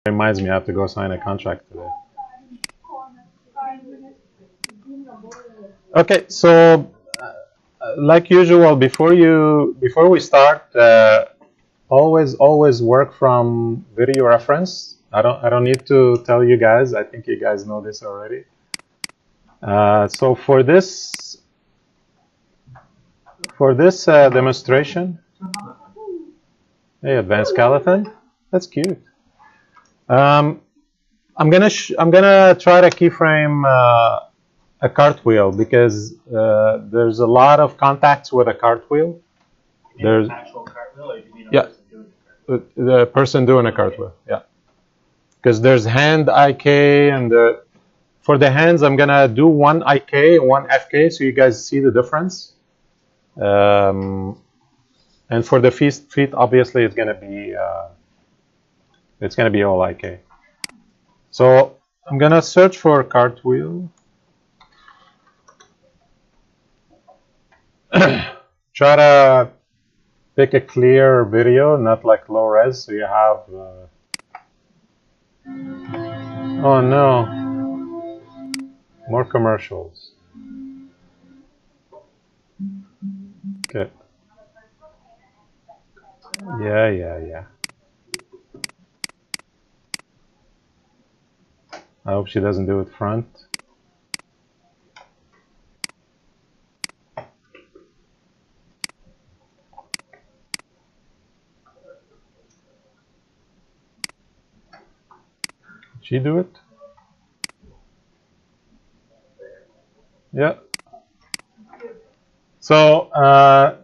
Reminds me I have to go sign a contract today. Okay, so like usual, before we start, always work from video reference. I don't need to tell you guys. I think you guys know this already. So for this demonstration, hey, AdvancedSkeleton, that's cute. I'm gonna try to keyframe a cartwheel because there's a lot of contacts with a cartwheel. There's an actual cartwheel, or do you mean a person doing the person doing a cartwheel? Yeah, because there's hand IK, and for the hands I'm gonna do one IK and one FK so you guys see the difference. And for the feet, obviously it's gonna be all IK. So I'm gonna search for cartwheel. Try to pick a clear video, not like low res, so you have. Oh no, more commercials. Okay. Yeah. I hope she doesn't do it front. Did she do it? Yeah. So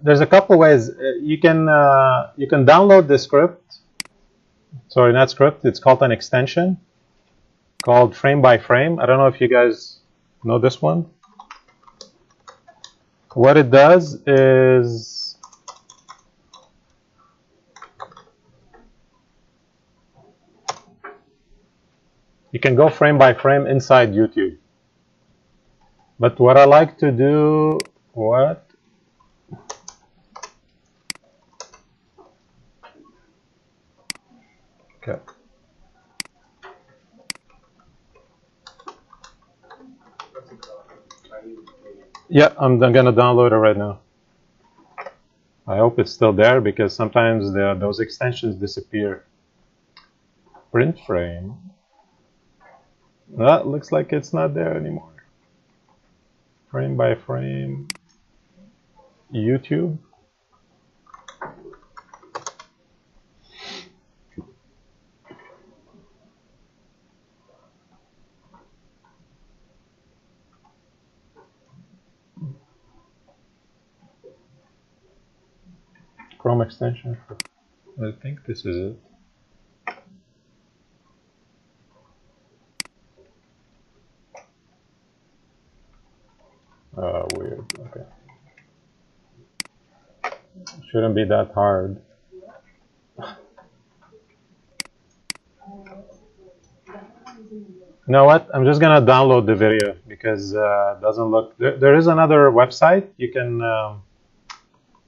there's a couple ways you can download the script. Sorry, not script. It's called an extension called Frame by Frame. I don't know if you guys know this one. What it does is you can go frame by frame inside YouTube. But what I like to do, what? Okay. Yeah, I'm gonna download it right now. I hope it's still there because sometimes those extensions disappear. Print frame. That looks like it's not there anymore. Frame by frame. YouTube. Chrome extension. I think this is it. Weird. Okay. Shouldn't be that hard. You know what? I'm just gonna download the video because it doesn't look. There is another website you can.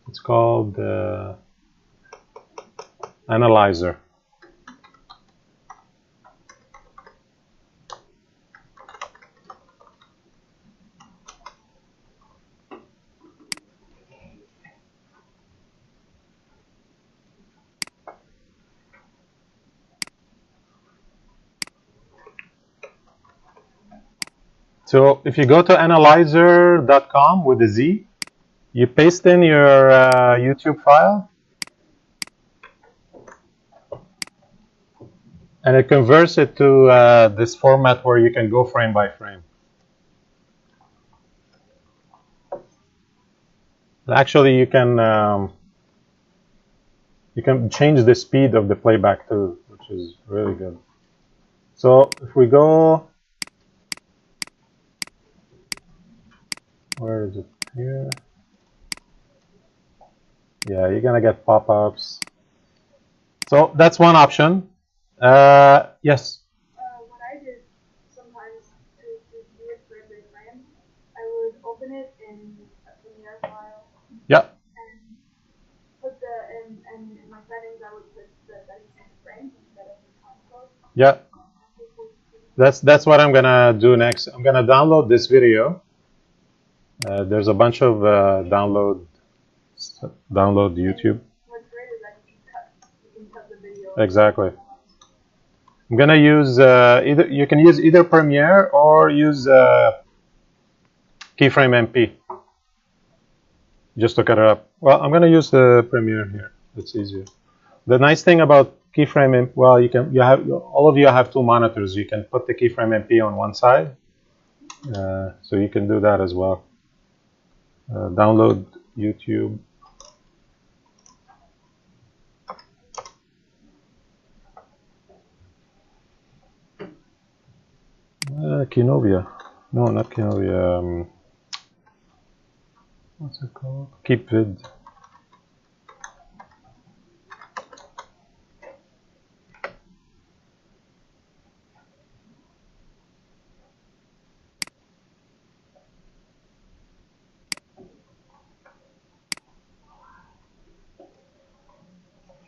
It's called Analyzer. So if you go to analyzer.com with a Z, you paste in your YouTube file, and it converts it to this format where you can go frame by frame. Actually, you can change the speed of the playback too, which is really good. So if we go, where is it? Here. Yeah, you're gonna get pop-ups. So that's one option. Yes. What I did sometimes to do it frame by frame, I would open it in a Premiere file. Yeah. And put and in my settings I would put the settings in the frame instead of the time code. Yeah, that's what I'm gonna do next. I'm gonna download this video. There's a bunch of download YouTube. What's great is that you can cut the video. Exactly. I'm gonna use either. You can use either Premiere or use Keyframe MP. Just to cut it up. Well, I'm gonna use the Premiere here. It's easier. The nice thing about Keyframe MP, well, all of you have two monitors. You can put the Keyframe MP on one side, so you can do that as well. Download YouTube. Kinovia. No, not Kinovia. What's it called? Keep vid.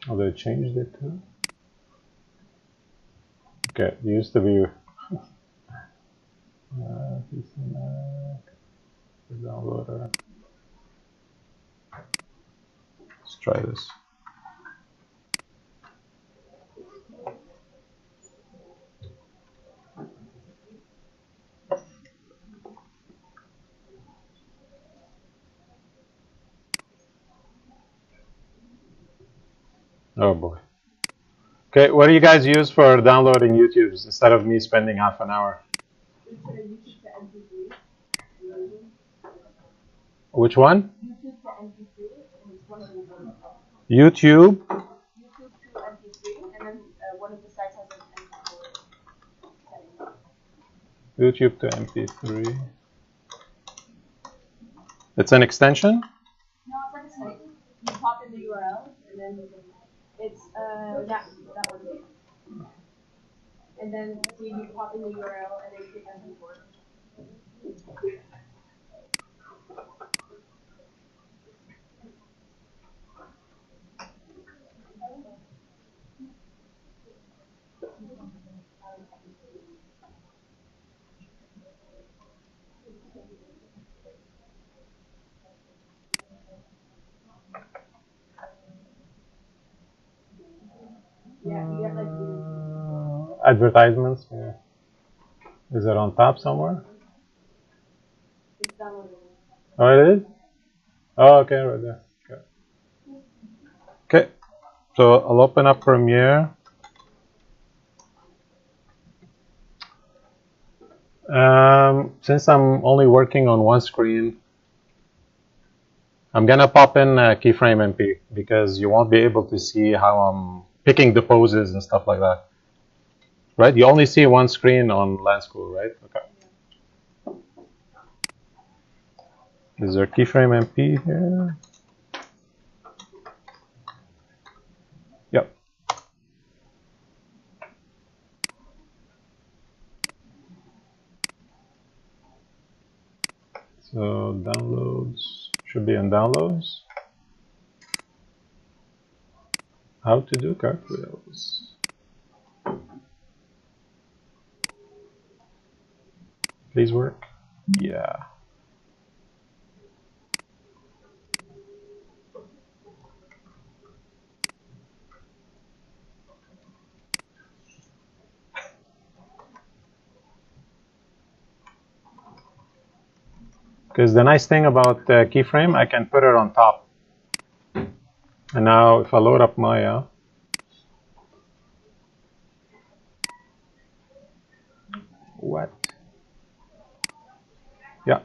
Oh, they changed it too? Okay, it used to be downloader. Let's try this. Oh boy. Okay, what do you guys use for downloading YouTubes instead of me spending half an hour? Which one? YouTube to MP3 is one of the YouTube. YouTube to MP3, and then one of the sites has an MP4 setting. YouTube to MP3. It's an extension? No, it's like a site. You pop in the URL, and then it's that one. And then so you pop in the URL, and then you click MP4. Yeah, you get like advertisements. Yeah. Is it on top somewhere? it's downloaded. Oh, it is? Oh, okay, right there. Okay. Okay. So I'll open up Premiere. Since I'm only working on one screen, I'm gonna pop in Keyframe MP because you won't be able to see how I'm picking the poses and stuff like that. Right? You only see one screen on Land School, right? Okay. Is there Keyframe MP here? Yep. So downloads should be in downloads. How to do cartwheels. Please work. Yeah. Because the nice thing about Keyframe, I can put it on top. And now if I load up Maya, what? Yeah.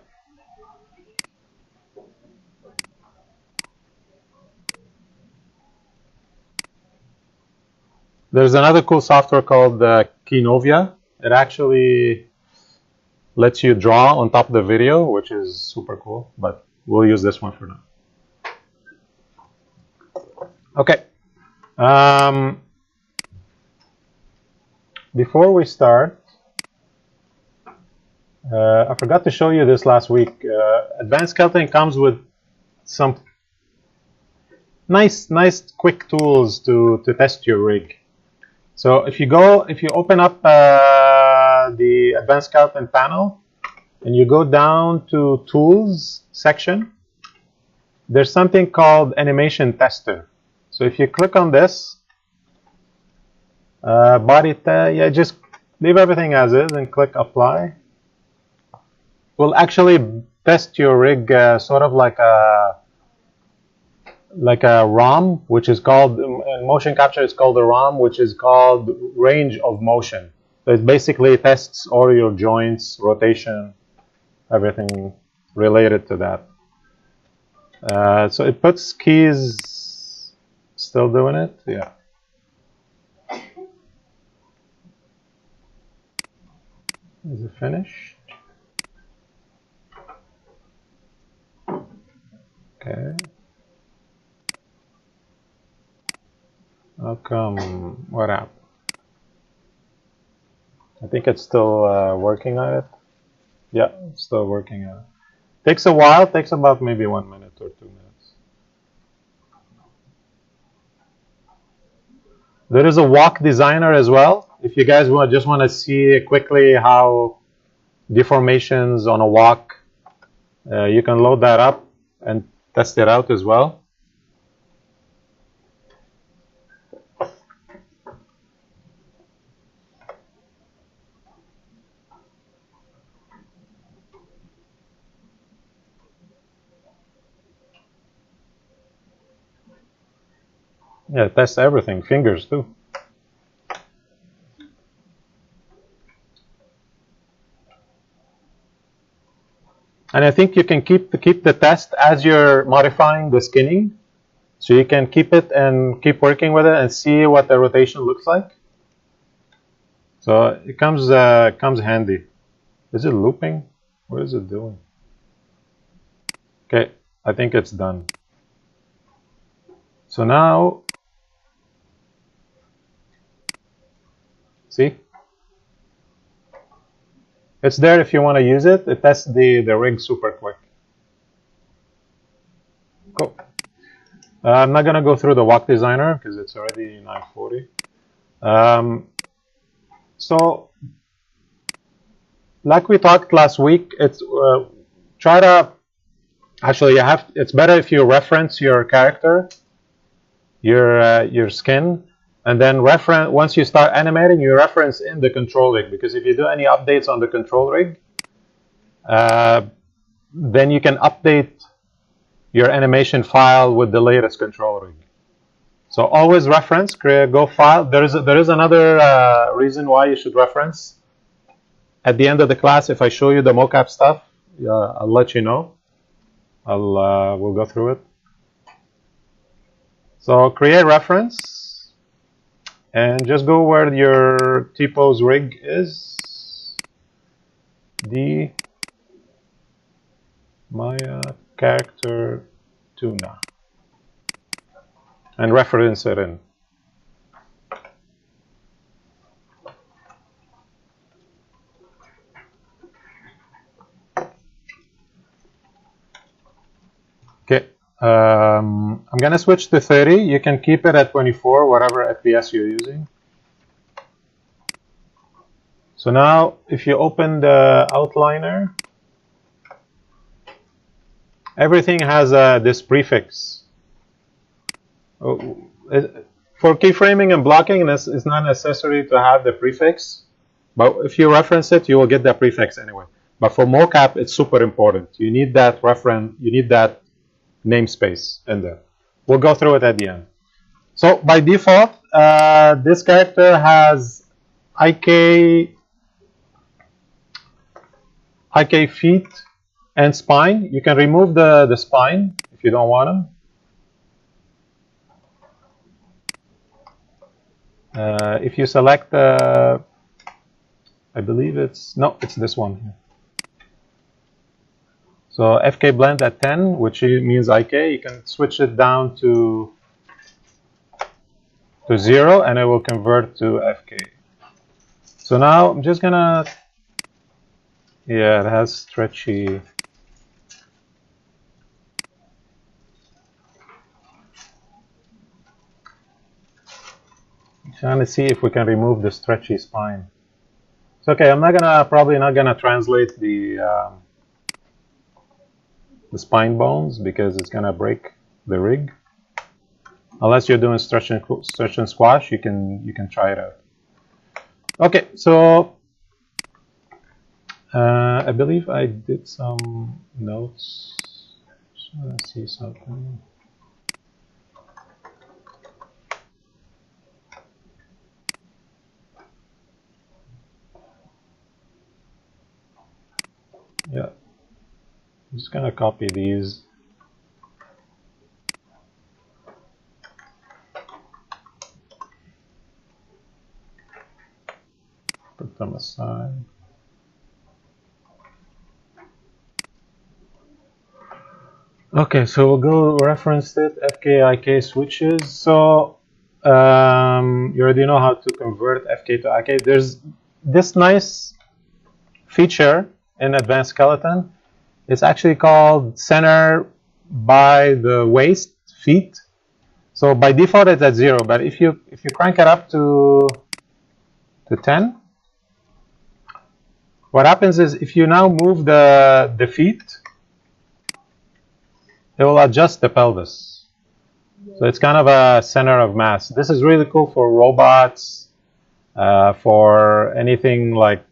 There's another cool software called Kinovia. It actually lets you draw on top of the video, which is super cool, but we'll use this one for now. Okay. Before we start, I forgot to show you this last week. AdvancedSkeleton comes with some nice quick tools to test your rig. So if you open up the Advanced Skeleton panel and you go down to Tools section, there's something called Animation Tester. So if you click on this, just leave everything as is and click Apply. We'll actually test your rig sort of like a ROM, which is called, in motion capture, it's called a ROM, which is called range of motion. So it basically tests all your joints, rotation, everything related to that. So it puts keys, still doing it? Yeah. Is it finished? Okay. How come? What happened? I think it's still working on it. Yeah, it's still working on it. Takes a while, takes about maybe 1 minute or 2 minutes. There is a walk designer as well. If you guys just want to see quickly how deformations on a walk, you can load that up and test it out as well. Yeah, test everything, fingers too. And I think you can keep the test as you're modifying the skinning. So you can keep it and keep working with it and see what the rotation looks like. So it comes handy. Is it looping? What is it doing? Okay, I think it's done. So now, see? It's there if you want to use it. It tests the rig super quick. Cool. I'm not going to go through the walk designer because it's already 9:40. So, like we talked last week, it's try to actually it's better if you reference your character, your skin, and then once you start animating, you reference in the control rig, because if you do any updates on the control rig, then you can update your animation file with the latest control rig. So always reference, go file. There is another reason why you should reference. At the end of the class, if I show you the mocap stuff, I'll let you know. We'll go through it. So create reference, and just go where your T-pose rig is. The Maya character tuna, and reference it in. Okay, I'm going to switch to 30. You can keep it at 24, whatever FPS you're using. So now, if you open the outliner, everything has this prefix. For keyframing and blocking, it's not necessary to have the prefix, but if you reference it, you will get the prefix anyway. But for mocap, it's super important. You need that reference. You need that namespace in there. We'll go through it at the end. So by default, this character has IK feet and spine. You can remove the spine if you don't want them. If you select, I believe it's this one here. So FK blend at 10, which means IK, you can switch it down to 0, and it will convert to FK. So now I'm just gonna, yeah, it has stretchy. Trying to see if we can remove the stretchy spine. It's okay. I'm probably not gonna translate the spine bones because it's gonna break the rig. Unless you're doing stretch and squash, you can try it out. Okay, so I believe I did some notes. Just wanna see something. Yeah, I'm just gonna copy these. Put them aside. Okay, so we'll go reference it, FK-IK switches. So you already know how to convert FK to IK. There's this nice feature in AdvancedSkeleton. It's actually called center by the waist, feet. So by default it's at 0, but if you crank it up to 10, what happens is if you now move the feet, it will adjust the pelvis. So it's kind of a center of mass. This is really cool for robots, for anything like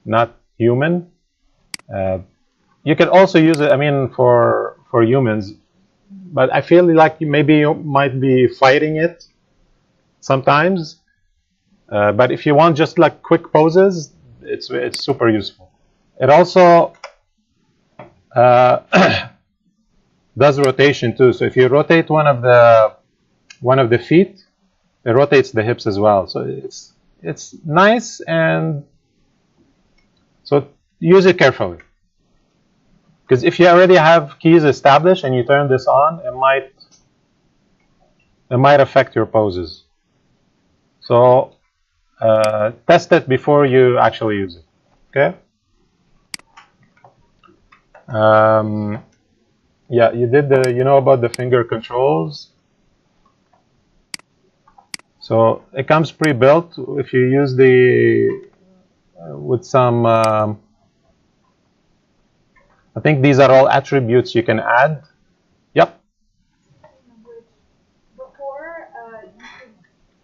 not human. You could also use it, I mean, for humans, but I feel like maybe you might be fighting it sometimes. But if you want just like quick poses, it's super useful. It also does rotation too. So if you rotate one of the feet, it rotates the hips as well. So it's nice, and so use it carefully. Because if you already have keys established and you turn this on, it might affect your poses. So test it before you actually use it. Okay. Yeah, you know about the finger controls. So it comes pre-built. If you use with some, I think these are all attributes you can add. Yep. Before, you could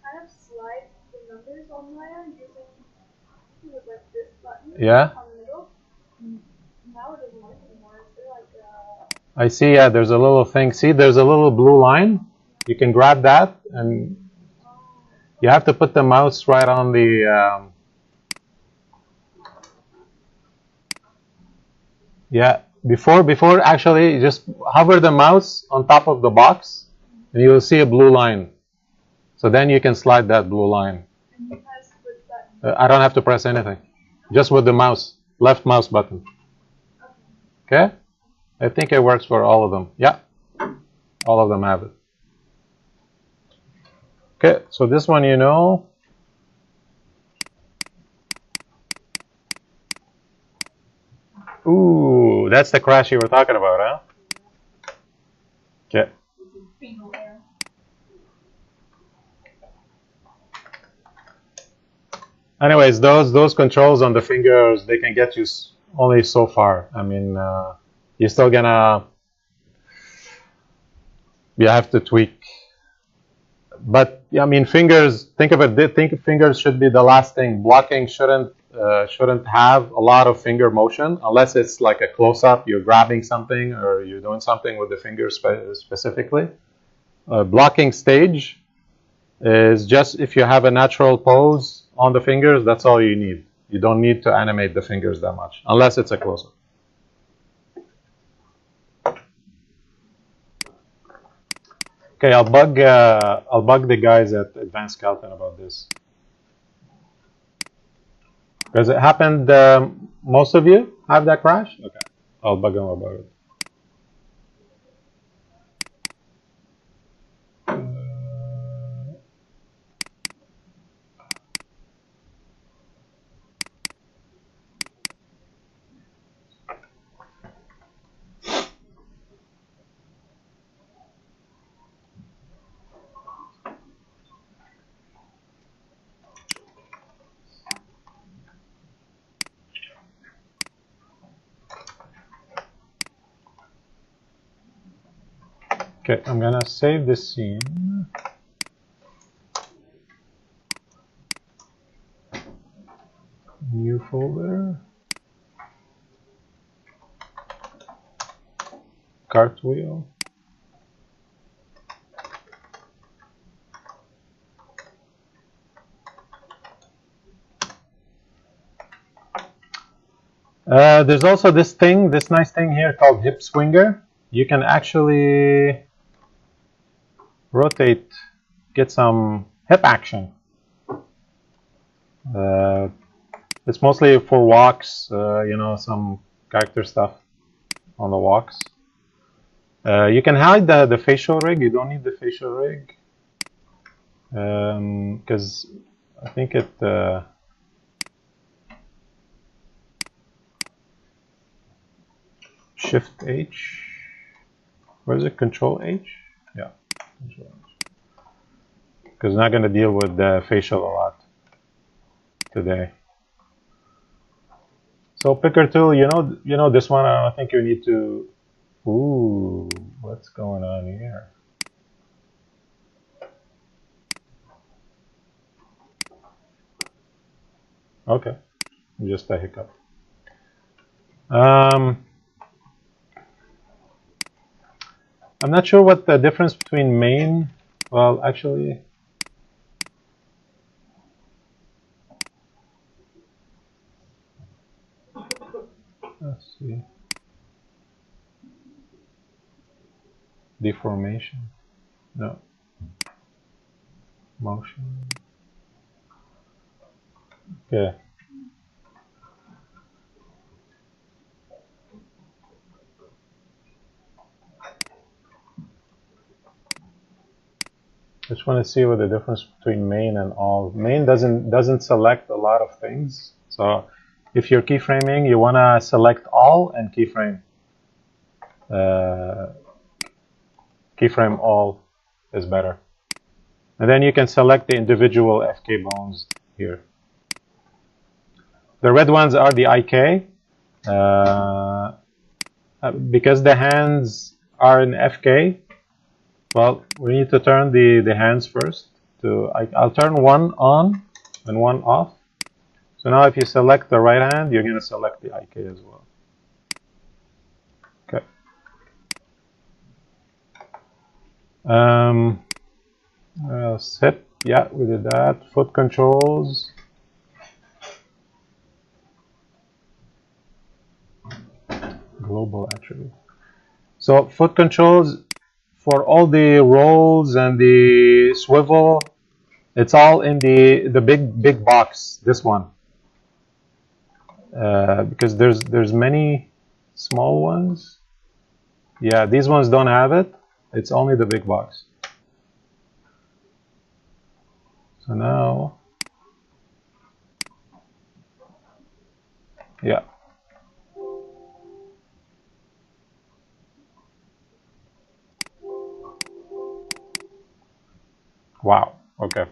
kind of slide the numbers on there using like this button Yeah. on the middle. Now it doesn't work anymore. Is there like I see, yeah, there's a little thing. See, there's a little blue line. You can grab that, and you have to put the mouse right on the, yeah, before actually, just hover the mouse on top of the box, and you will see a blue line. So then you can slide that blue line. and you press which button? I don't have to press anything, just with the mouse, left mouse button. Okay? I think it works for all of them. Yeah, all of them have it. Okay, so this one you know. Ooh, that's the crash you were talking about, huh? Okay. Anyways, those controls on the fingers, they can get you only so far. I mean, you're still gonna, you have to tweak. But I mean, fingers. Think of it. Think fingers should be the last thing. Blocking shouldn't have a lot of finger motion unless it's like a close-up. You're grabbing something or you're doing something with the fingers specifically. Blocking stage is just if you have a natural pose on the fingers. That's all you need. You don't need to animate the fingers that much unless it's a close-up. Okay, I'll bug the guys at AdvancedSkeleton about this. Does it happen? Most of you have that crash? Okay, I'll bug them about it. Okay, I'm gonna save this scene. New folder. Cartwheel. There's also this nice thing here called hip swinger. You can actually rotate, get some hip action. It's mostly for walks, you know, some character stuff on the walks. You can hide the facial rig. You don't need the facial rig because I think it Shift H. Where is it? Control H? Yeah, Control H. Because we're not going to deal with the facial a lot today. So picker tool, you know this one. I don't think you need to. Ooh, what's going on here? Okay, just a hiccup. I'm not sure what the difference between main. Well, actually, let's see. Deformation. No. Motion. Okay. Just want to see what the difference between main and all. Main doesn't select a lot of things. So if you're keyframing, you want to select all and keyframe. Keyframe all is better. And then you can select the individual FK bones here. The red ones are the IK. Because the hands are in FK, well, we need to turn the hands first. I'll turn one on and one off. So now if you select the right hand, you're going to select the IK as well. Okay. Hip, yeah, we did that. Foot controls. Global attribute. So foot controls for all the rolls and the swivel, it's all in the big box. This one, because there's many small ones. Yeah, these ones don't have it. It's only the big box. So now, yeah. Wow. Okay.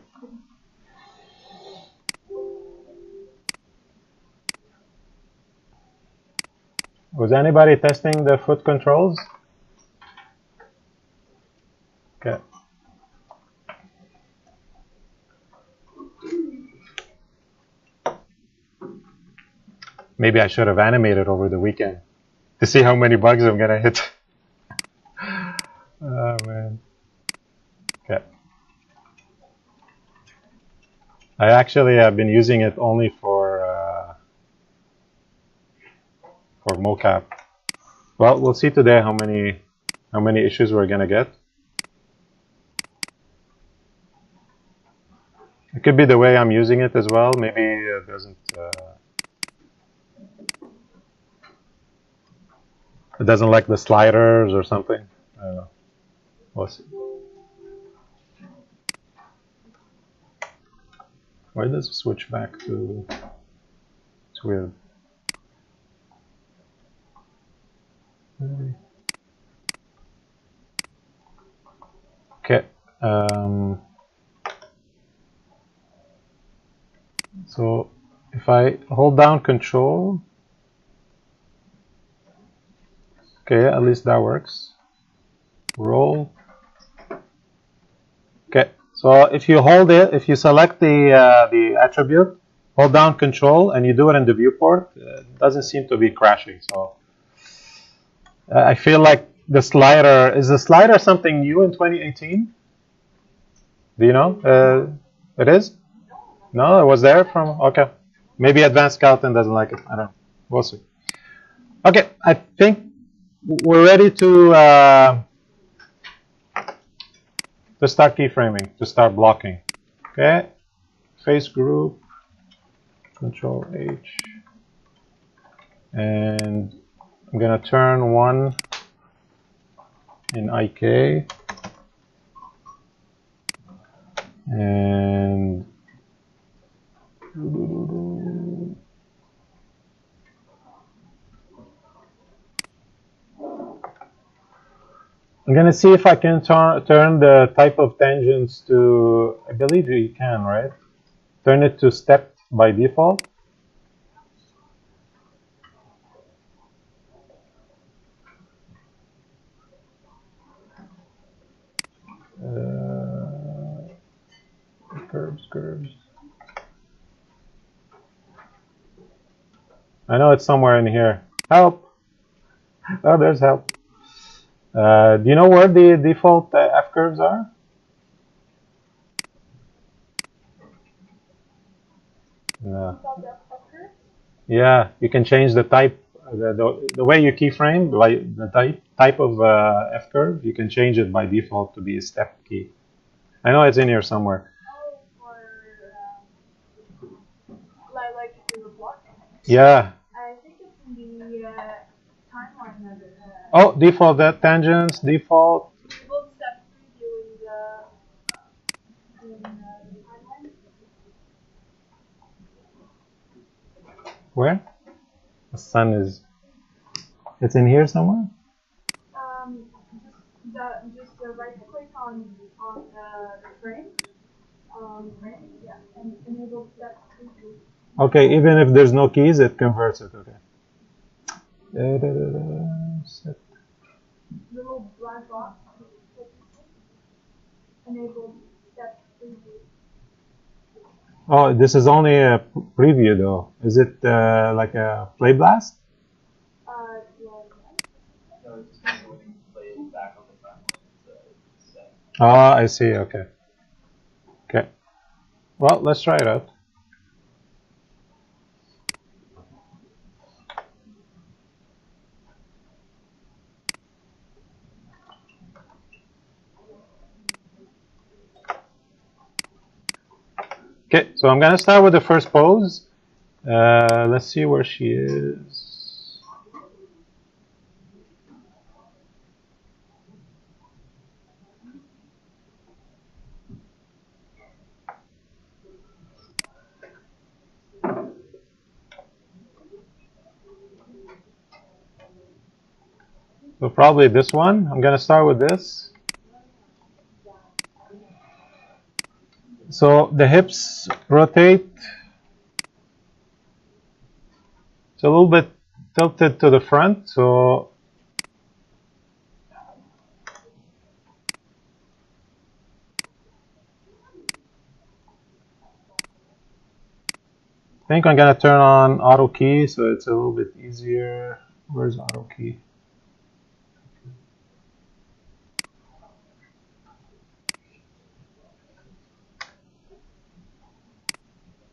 Was anybody testing the foot controls? Okay. Maybe I should have animated over the weekend to see how many bugs I'm gonna hit. Oh man. Okay. I actually have been using it only for mocap. Well, we'll see today how many issues we're gonna get. It could be the way I'm using it as well. Maybe it doesn't. It doesn't like the sliders or something. I don't know. We'll see. Why does it switch back to? It's weird. Okay. So if I hold down Control, okay, at least that works. Roll. So if you hold it, if you select the attribute, hold down Control, and you do it in the viewport, it doesn't seem to be crashing. So I feel like the slider, is the slider something new in 2018? Do you know? It is? No, it was there from, okay. Maybe AdvancedSkeleton doesn't like it. I don't know. We'll see. Okay, I think we're ready to start keyframing, to start blocking. Okay, face group, Control H, and I'm gonna turn 1 in IK, and I'm gonna see if I can turn the type of tangents to, I believe you can, right? Turn it to stepped by default. Curves. I know it's somewhere in here. Help! Oh, there's help. Do you know where the default F curves are? No. Yeah, you can change the type, the way you keyframe, like the type of F curve, you can change it by default to be a step key. I know it's in here somewhere. Like in the block? Yeah. I think it's in the timeline of it. Oh, default tangents, default. Default step preview in the timeline. Where? The sun is. It's in here somewhere. Just right click on the frame. Yeah, and enable step preview. Okay, even if there's no keys, it converts it. Okay. Set. Little black box. Enable step preview. Oh, this is only a preview though. Is it like a play blast? Yeah. No, it's just going to play back on the timeline. Oh, I see. Okay. Okay. Well, let's try it out. Okay, so I'm gonna start with the first pose. Let's see where she is. So probably this one. I'm gonna start with this. So the hips rotate. It's a little bit tilted to the front, so I think I'm gonna turn on auto key so it's a little bit easier. Where's auto key?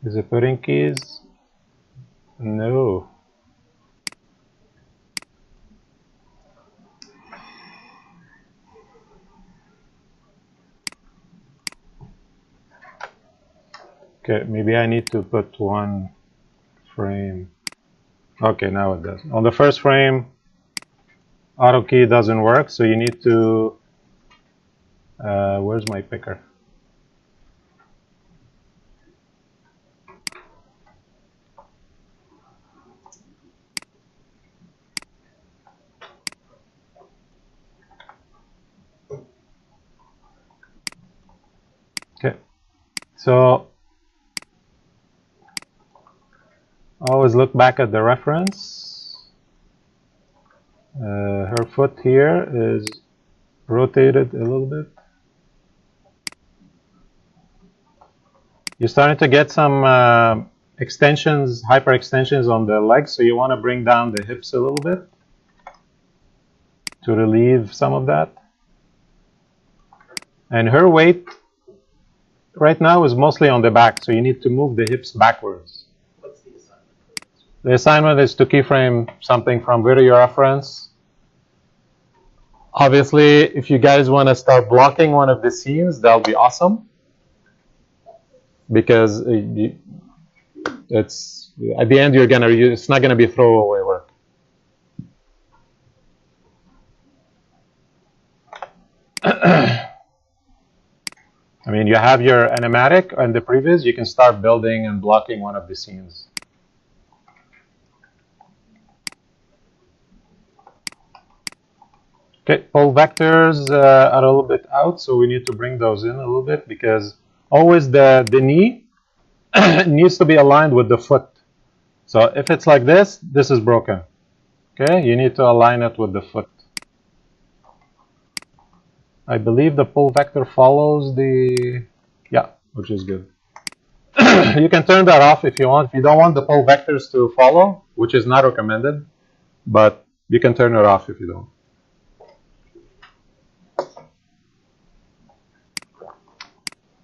Is it putting keys? No. Okay, maybe I need to put one frame. Okay, now it does. On the first frame, auto key doesn't work, so you need to. Where's my picker? Okay, so always look back at the reference. Her foot here is rotated a little bit. You're starting to get some extensions, hyper extensions on the legs, so you want to bring down the hips a little bit to relieve some of that. And her weight right now is mostly on the back, so you need to move the hips backwards. What's the assignment for this? The assignment is to keyframe something from video reference. Obviously, if you guys want to start blocking one of the scenes, that'll be awesome. Because it's at the end you're gonna use, it's not gonna be throwaway work. I mean, you have your animatic and the previous, you can start building and blocking one of the scenes. Okay, pull vectors are a little bit out, so we need to bring those in a little bit because always the knee needs to be aligned with the foot. So if it's like this, this is broken. Okay, you need to align it with the foot. I believe the pull vector follows the, yeah, which is good. You can turn that off if you want. If you don't want the pull vectors to follow, which is not recommended, but you can turn it off if you don't.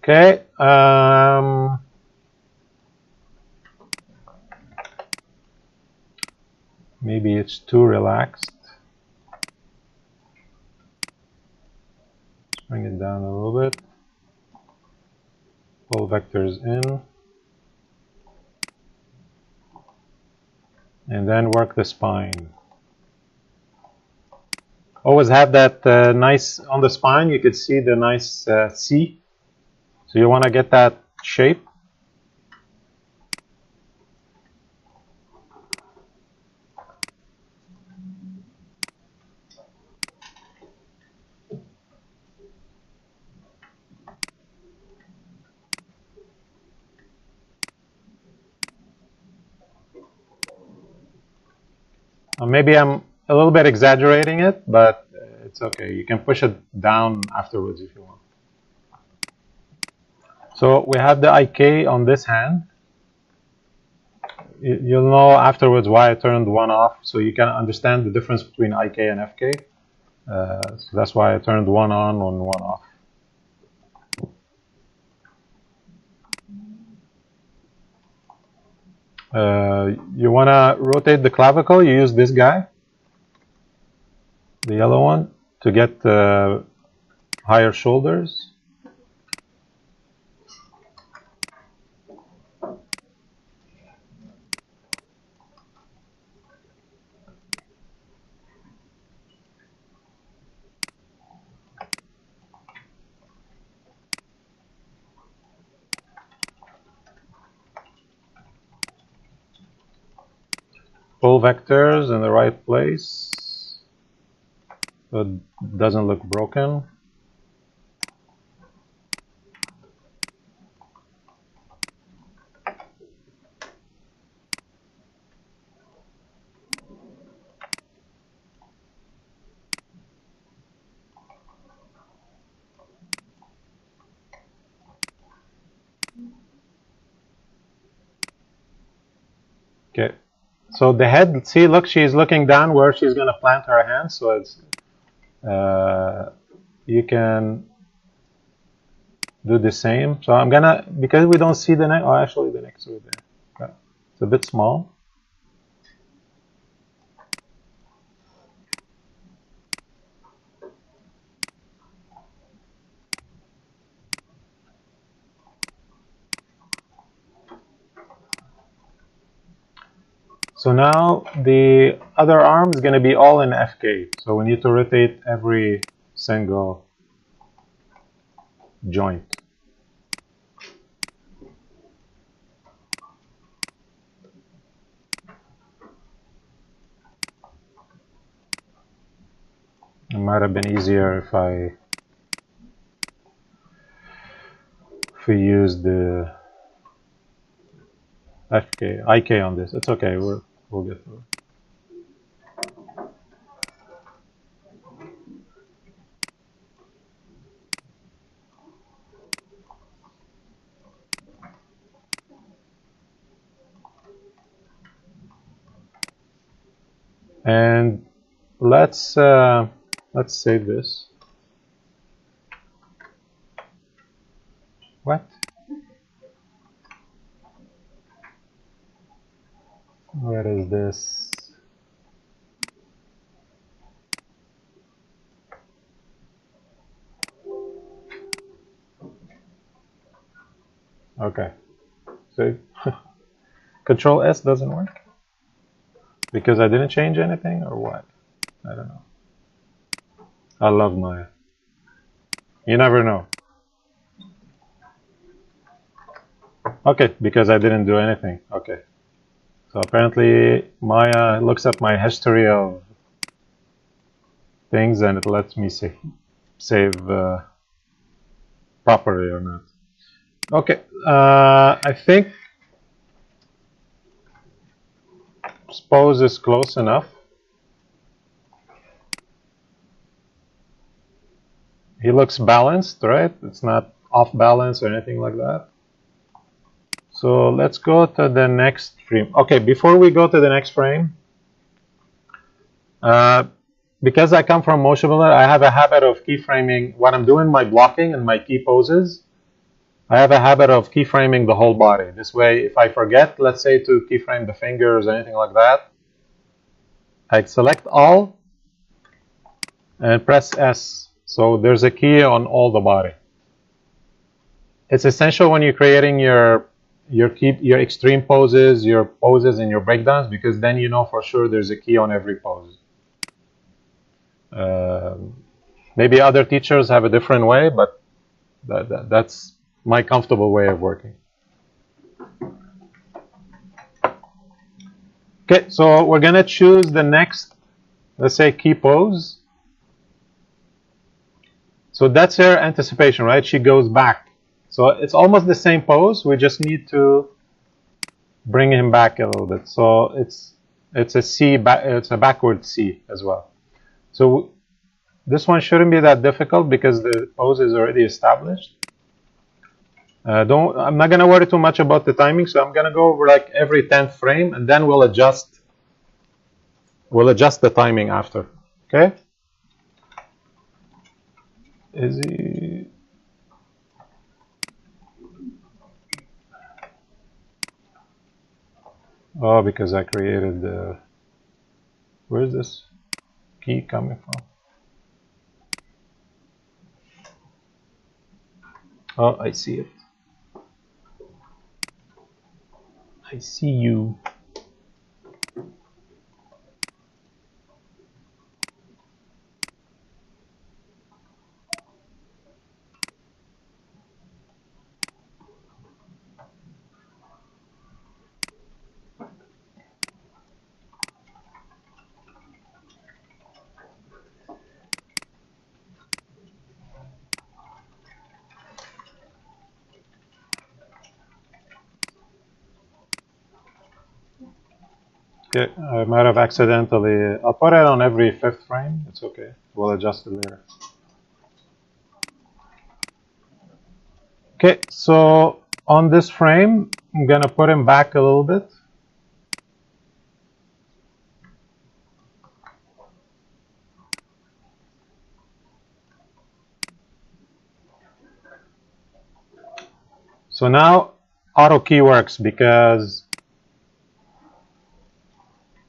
Okay. Maybe it's too relaxed. Let's bring it down a little bit. Pull vectors in. And then work the spine. Always have that nice, on the spine you could see the nice C. So you want to get that shape. Maybe I'm a little bit exaggerating it, but it's okay. You can push it down afterwards if you want. So we have the IK on this hand. You'll know afterwards why I turned one off, so you can understand the difference between IK and FK. So that's why I turned one on and one off. You want to rotate the clavicle, you use this guy, the yellow one, to get higher shoulders. Pull vectors in the right place so it doesn't look broken. Okay, so the head, see, look, she's looking down where she's going to plant her hand, so it's, you can do the same. So I'm going to, because we don't see the neck, oh, actually the neck's over there. Okay. It's a bit small. So now the other arm is going to be all in FK. So we need to rotate every single joint. It might have been easier if we used the FK, IK on this. It's okay, we'll get through it. And let's save this. What? Where is this? Okay. So Control S doesn't work because I didn't change anything, or what? I don't know. I love Maya. You never know. Okay, because I didn't do anything. Okay. So apparently Maya looks at my history of things and it lets me save properly or not. Okay. I think pose is close enough. He looks balanced, right? It's not off balance or anything like that. So let's go to the next frame. Okay, before we go to the next frame, because I come from motion builder, I have a habit of keyframing when I'm doing my blocking and my key poses. I have a habit of keyframing the whole body. This way, if I forget, let's say, to keyframe the fingers or anything like that, I select all and press S. So there's a key on all the body. It's essential when you're creating your extreme poses, your poses and your breakdowns, because then you know for sure there's a key on every pose. Maybe other teachers have a different way, but that's my comfortable way of working. Okay, so we're going to choose the next, let's say, key pose. So that's her anticipation, right? She goes back. So it's almost the same pose. We just need to bring him back a little bit. So it's a C, it's a backward C as well. So this one shouldn't be that difficult because the pose is already established. I'm not going to worry too much about the timing, so I'm going to go over like every 10th frame, and then we'll adjust the timing after. Okay? Is he? Oh, because I created the. Where is this key coming from? Oh, I see it. I see you. Okay, I might have accidentally. I'll put it on every 5th frame. It's okay. We'll adjust it later. Okay, so on this frame, I'm gonna put him back a little bit. So now auto key works because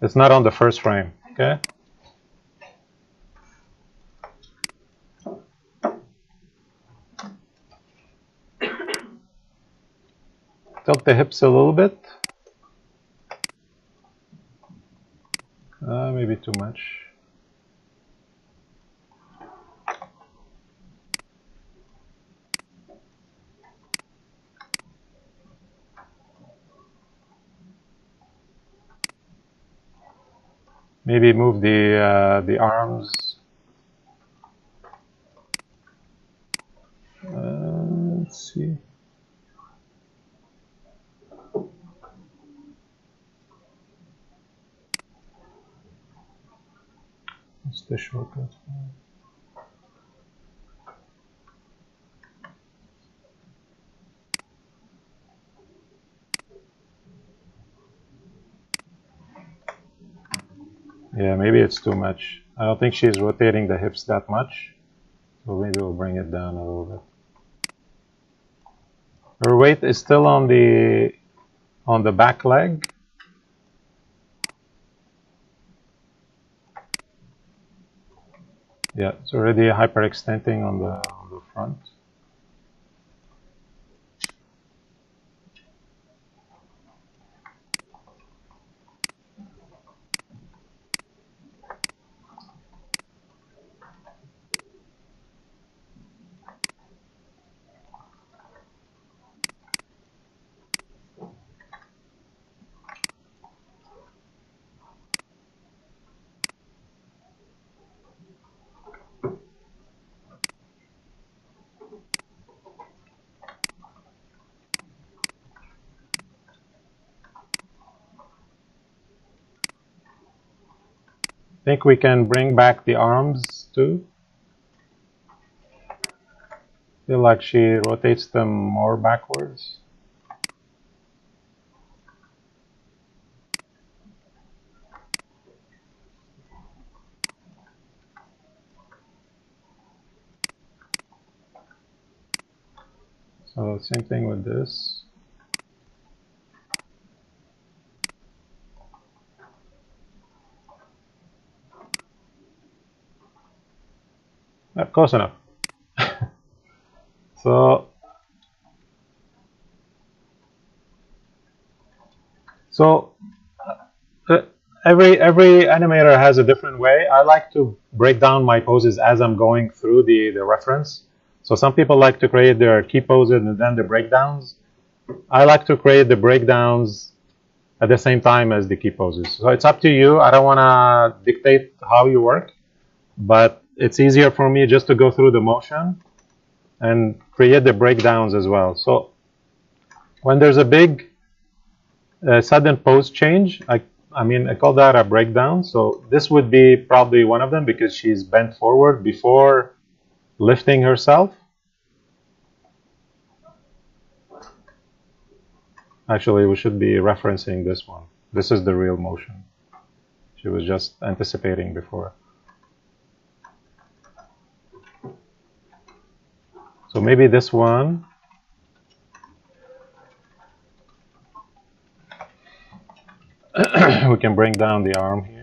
it's not on the 1st frame. Okay. Tilt the hips a little bit. Maybe too much. Maybe move the arms. Let's see. What's the shortcut? Yeah, maybe it's too much. I don't think she's rotating the hips that much. So maybe we'll bring it down a little bit. Her weight is still on the back leg. Yeah, it's already hyperextending on the front. I think we can bring back the arms too. Feel like she rotates them more backwards. So same thing with this. Close enough. So every animator has a different way. I like to break down my poses as I'm going through the reference. So some people like to create their key poses and then the breakdowns. I like to create the breakdowns at the same time as the key poses. So it's up to you. I don't want to dictate how you work, but it's easier for me just to go through the motion and create the breakdowns as well. So when there's a big sudden pose change, I call that a breakdown. So this would be probably one of them because she's bent forward before lifting herself. Actually, we should be referencing this one. This is the real motion. She was just anticipating before. So maybe this one. We can bring down the arm here.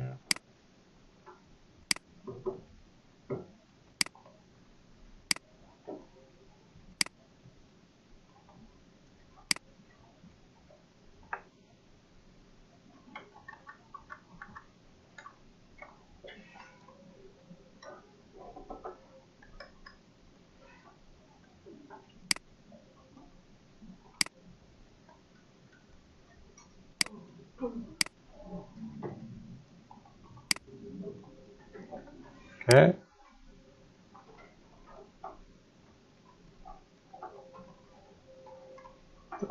Okay.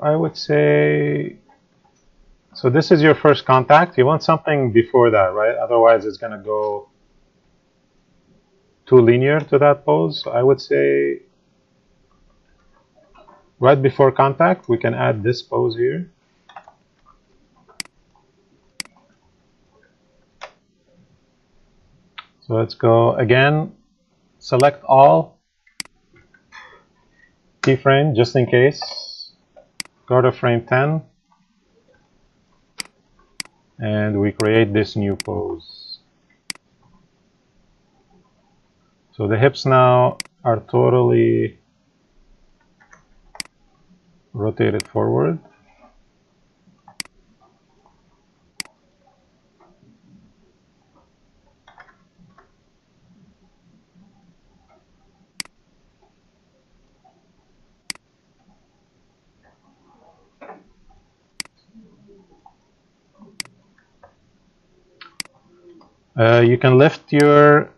I would say, so this is your first contact. You want something before that, right? Otherwise, it's going to go too linear to that pose. So I would say right before contact, we can add this pose here. So let's go again, select all, keyframe just in case, go to frame 10, and we create this new pose. So the hips now are totally rotated forward. You can lift your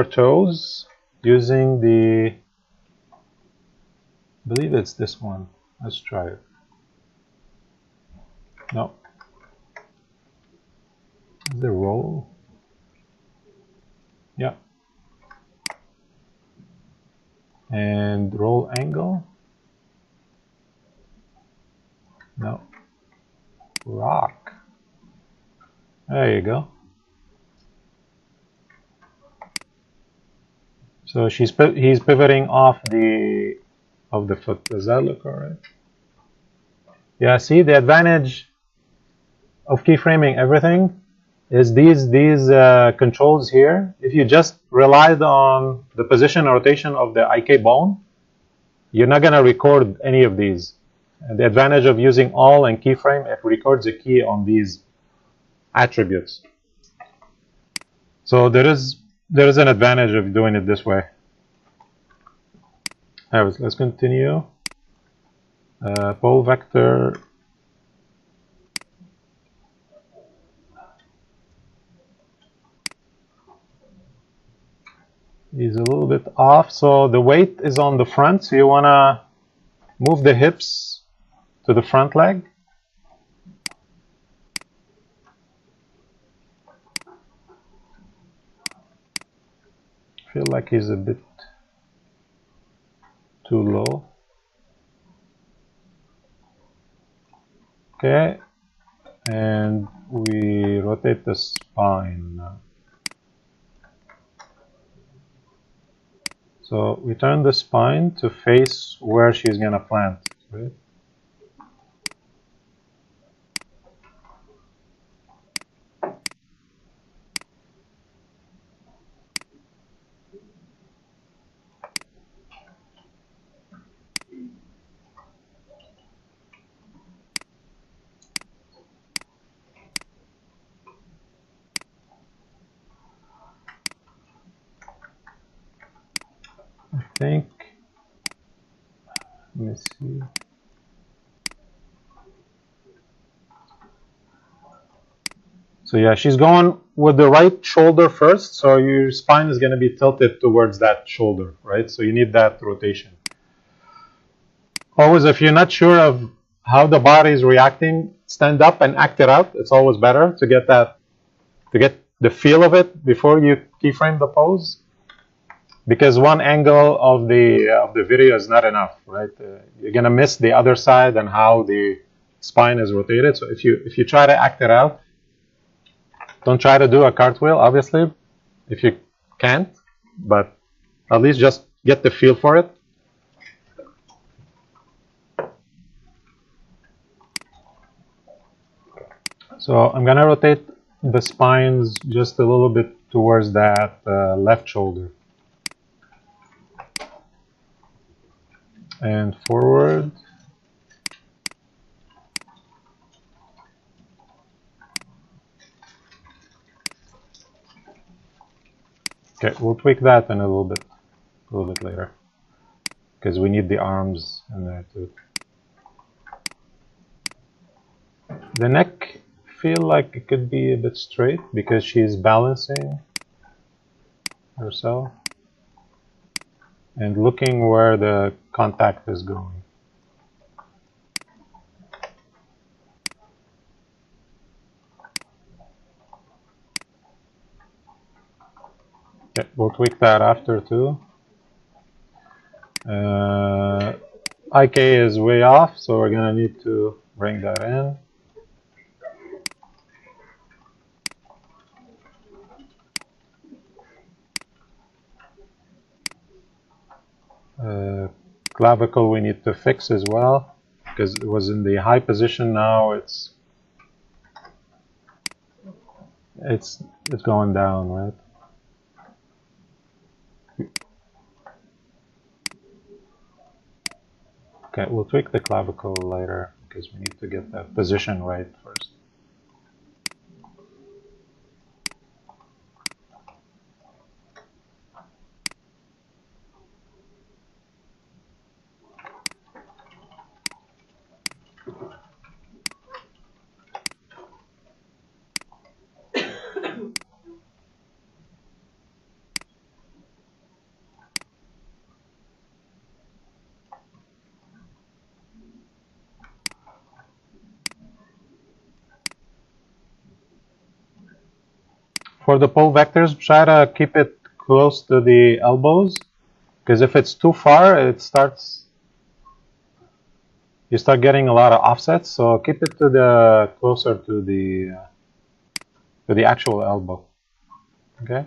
toes using the, I believe it's this one. Let's try it. No. Is there roll? Yeah. And roll angle. No. Rock. There you go. So he's pivoting off the foot. Does that look alright? Yeah, see, the advantage of keyframing everything is these controls here. If you just relied on the position and rotation of the IK bone, you're not going to record any of these. And the advantage of using all and keyframe, it records a key on these attributes. So there is an advantage of doing it this way. Anyways, let's continue. Pole vector. Is a little bit off, so the weight is on the front, so you want to move the hips to the front leg. I feel like he's a bit too low. Okay, and we rotate the spine now. So we turn the spine to face where she's going to plant, right? I think, let me see. So yeah, she's going with the right shoulder first, so your spine is going to be tilted towards that shoulder, right? So you need that rotation. Always, if you're not sure of how the body is reacting, stand up and act it out. It's always better to get the feel of it before you keyframe the pose, because one angle of the video is not enough, right? You're gonna miss the other side and how the spine is rotated. So if you try to act it out, don't try to do a cartwheel, obviously, if you can't, but at least just get the feel for it. So I'm gonna rotate the spines just a little bit towards that left shoulder. And forward. Okay, we'll tweak that in a little bit later, because we need the arms in there too. The neck feel like it could be a bit straight because she's balancing herself and looking where the contact is going. Okay, we'll tweak that after too. IK is way off, so we're gonna need to bring that in. Clavicle we need to fix as well, because it was in the high position. Now it's going down, right? Okay, we'll tweak the clavicle later because we need to get that position right first. For the pole vectors, try to keep it close to the elbows Because if it's too far, you start getting a lot of offsets. So keep it to the closer to the actual elbow. Okay.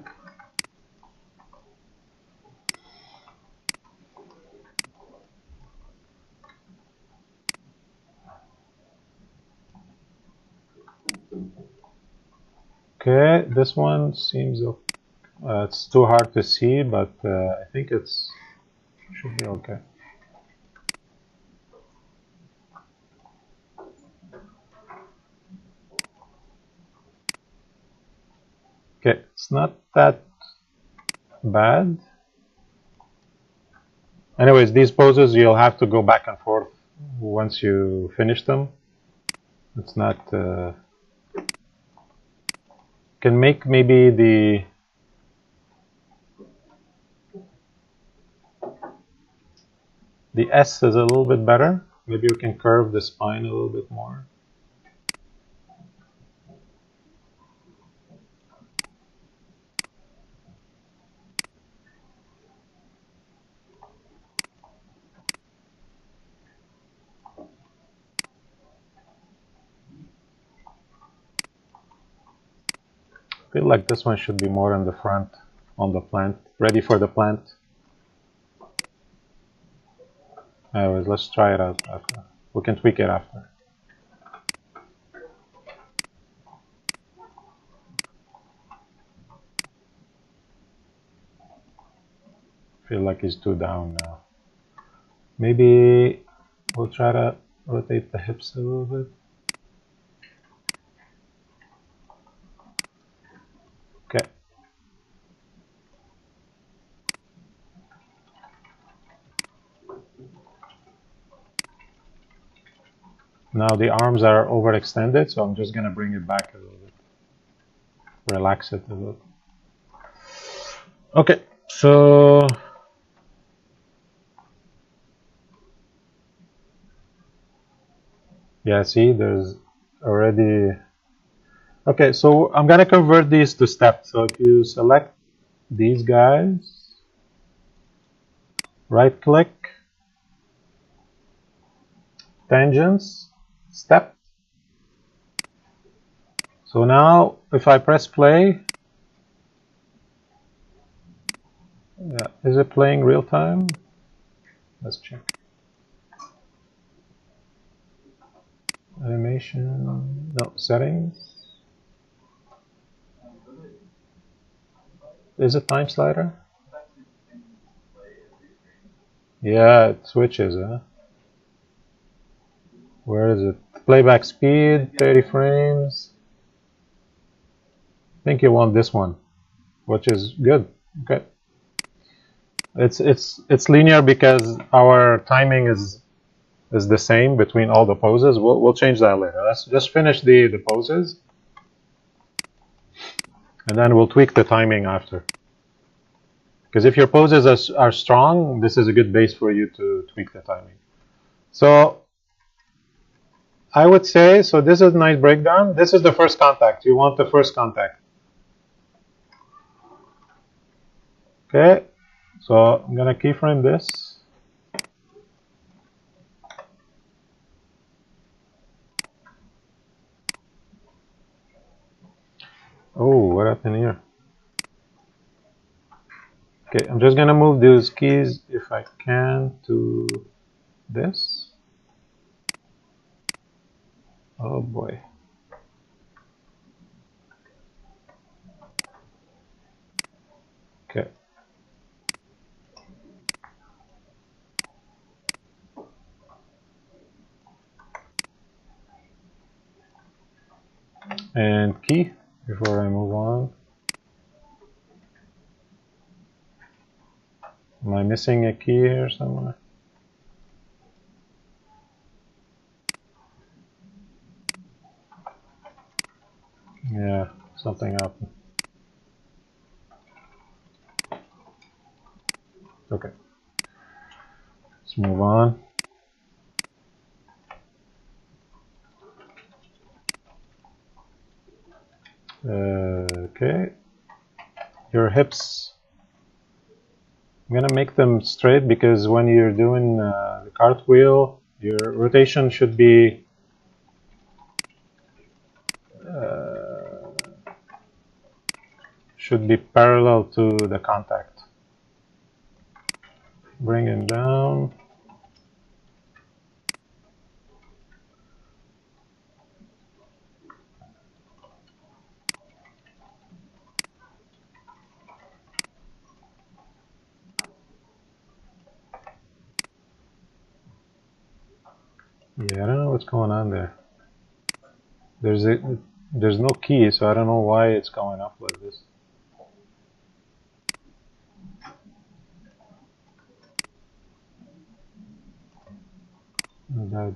Okay, this one seems it's too hard to see, but I think should be okay. Okay, it's not that bad. Anyways, these poses you'll have to go back and forth once you finish them. It's not. Can make maybe the S is a little bit better. Maybe we can curve the spine a little bit more. I feel like this one should be more in the front on the plant, ready for the plant. Anyways, let's try it out after. We can tweak it after. Feel like he's too down now. Maybe we'll try to rotate the hips a little bit. Okay. Now the arms are overextended, so I'm just going to bring it back a little bit. Relax it a little. Okay, so yeah, see, there's already. Okay, so I'm going to convert these to steps. So if you select these guys, right click, tangents, step. So now if I press play, is it playing real time? Let's check. Animation, no, settings. Is it time slider? Yeah, it switches, huh? Where is it? Playback speed, 30 frames. I think you want this one, which is good. Okay. It's linear because our timing is the same between all the poses. We'll change that later. Let's just finish the poses, and then we'll tweak the timing after. Because if your poses are strong, this is a good base for you to tweak the timing. So I would say, so this is a nice breakdown. This is the first contact. You want the first contact. Okay, so I'm going to keyframe this. Oh, what happened here? Okay, I'm just going to move those keys, if I can, to this. Oh boy. Okay. And key, before I move on. Am I missing a key here somewhere? Yeah, something happened. Okay. Let's move on. Okay. Your hips. I'm gonna make them straight because when you're doing the cartwheel, your rotation should be parallel to the contact. Bring it down. Yeah, I don't know what's going on there. There's no key, so I don't know why it's going up like this.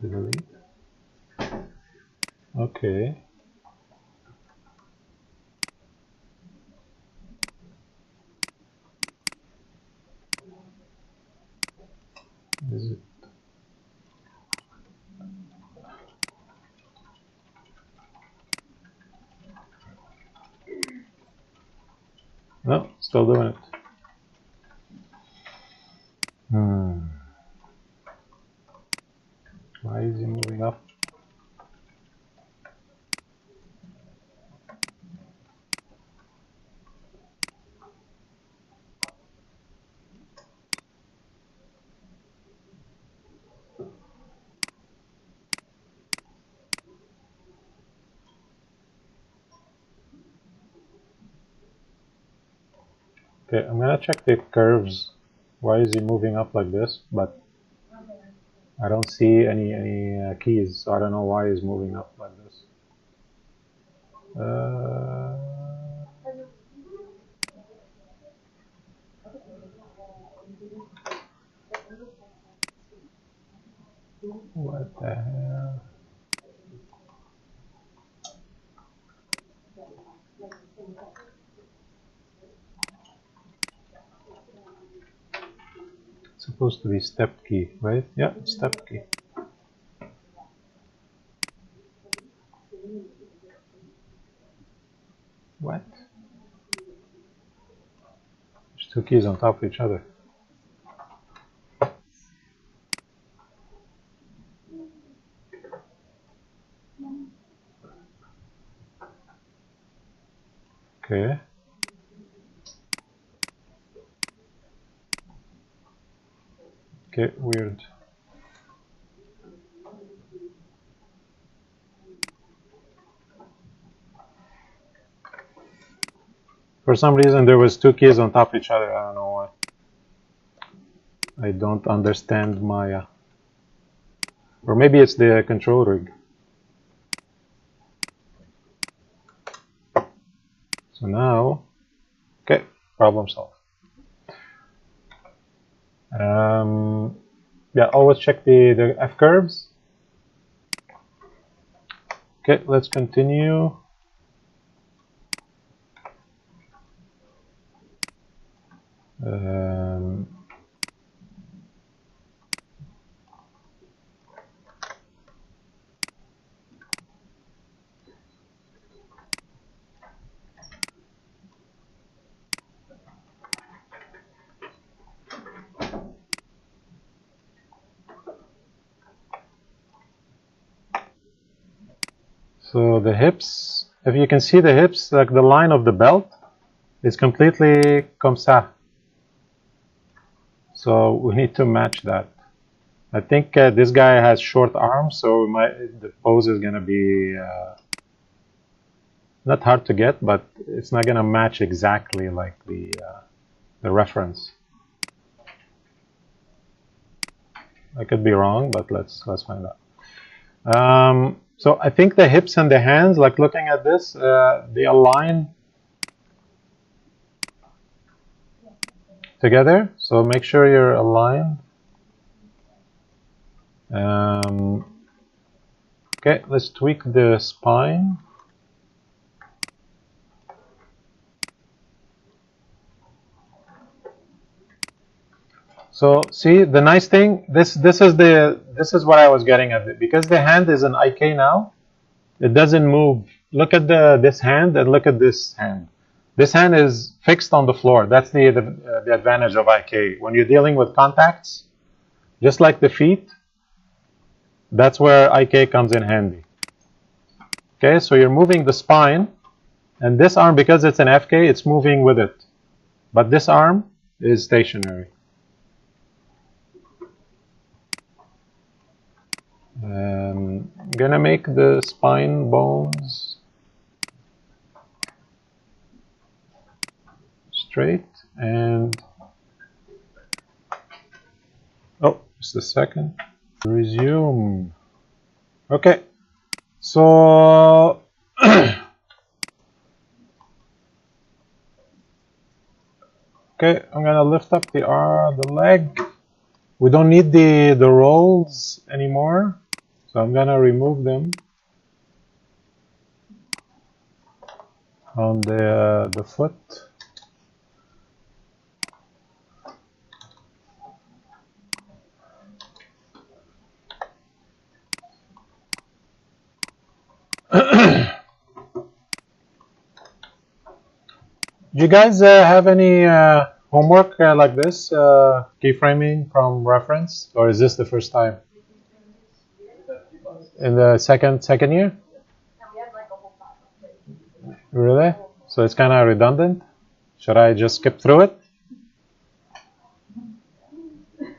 Delete. Okay. Is it? No, still doing it. Why is he moving up? Okay, I'm gonna check the curves. Why is he moving up like this? But I don't see any keys, so I don't know why he's moving up like this. What the hell? It's supposed to be step key, right? Yeah, step key. What? There's two keys on top of each other. Okay. Okay, weird. For some reason there was two keys on top of each other. I don't know why. I don't understand Maya. Or maybe it's the control rig. So now, okay, problem solved. Yeah, always check the F curves. Okay, let's continue. So the hips, if you can see the hips, like the line of the belt, is completely comme ça. So we need to match that. I think this guy has short arms, so the pose is going to be not hard to get, but it's not going to match exactly like the reference. I could be wrong, but let's find out. So I think the hips and the hands, like looking at this, they align together. So make sure you're aligned. Okay, let's tweak the spine. So see, the nice thing, this is what I was getting at. Because the hand is an IK now, it doesn't move. Look at this hand and look at this hand. This hand is fixed on the floor. That's the advantage of IK. When you're dealing with contacts, just like the feet, that's where IK comes in handy. Okay, so you're moving the spine, and this arm, because it's an FK, it's moving with it. But this arm is stationary. I'm gonna make the spine bones straight, and oh, just a second. Resume. Okay, so okay, I'm gonna lift up the leg. We don't need the rolls anymore, so I'm gonna remove them on the foot. Do you guys have any homework like this, keyframing from reference, or is this the first time? In the second year? Really? So it's kind of redundant? Should I just skip through it?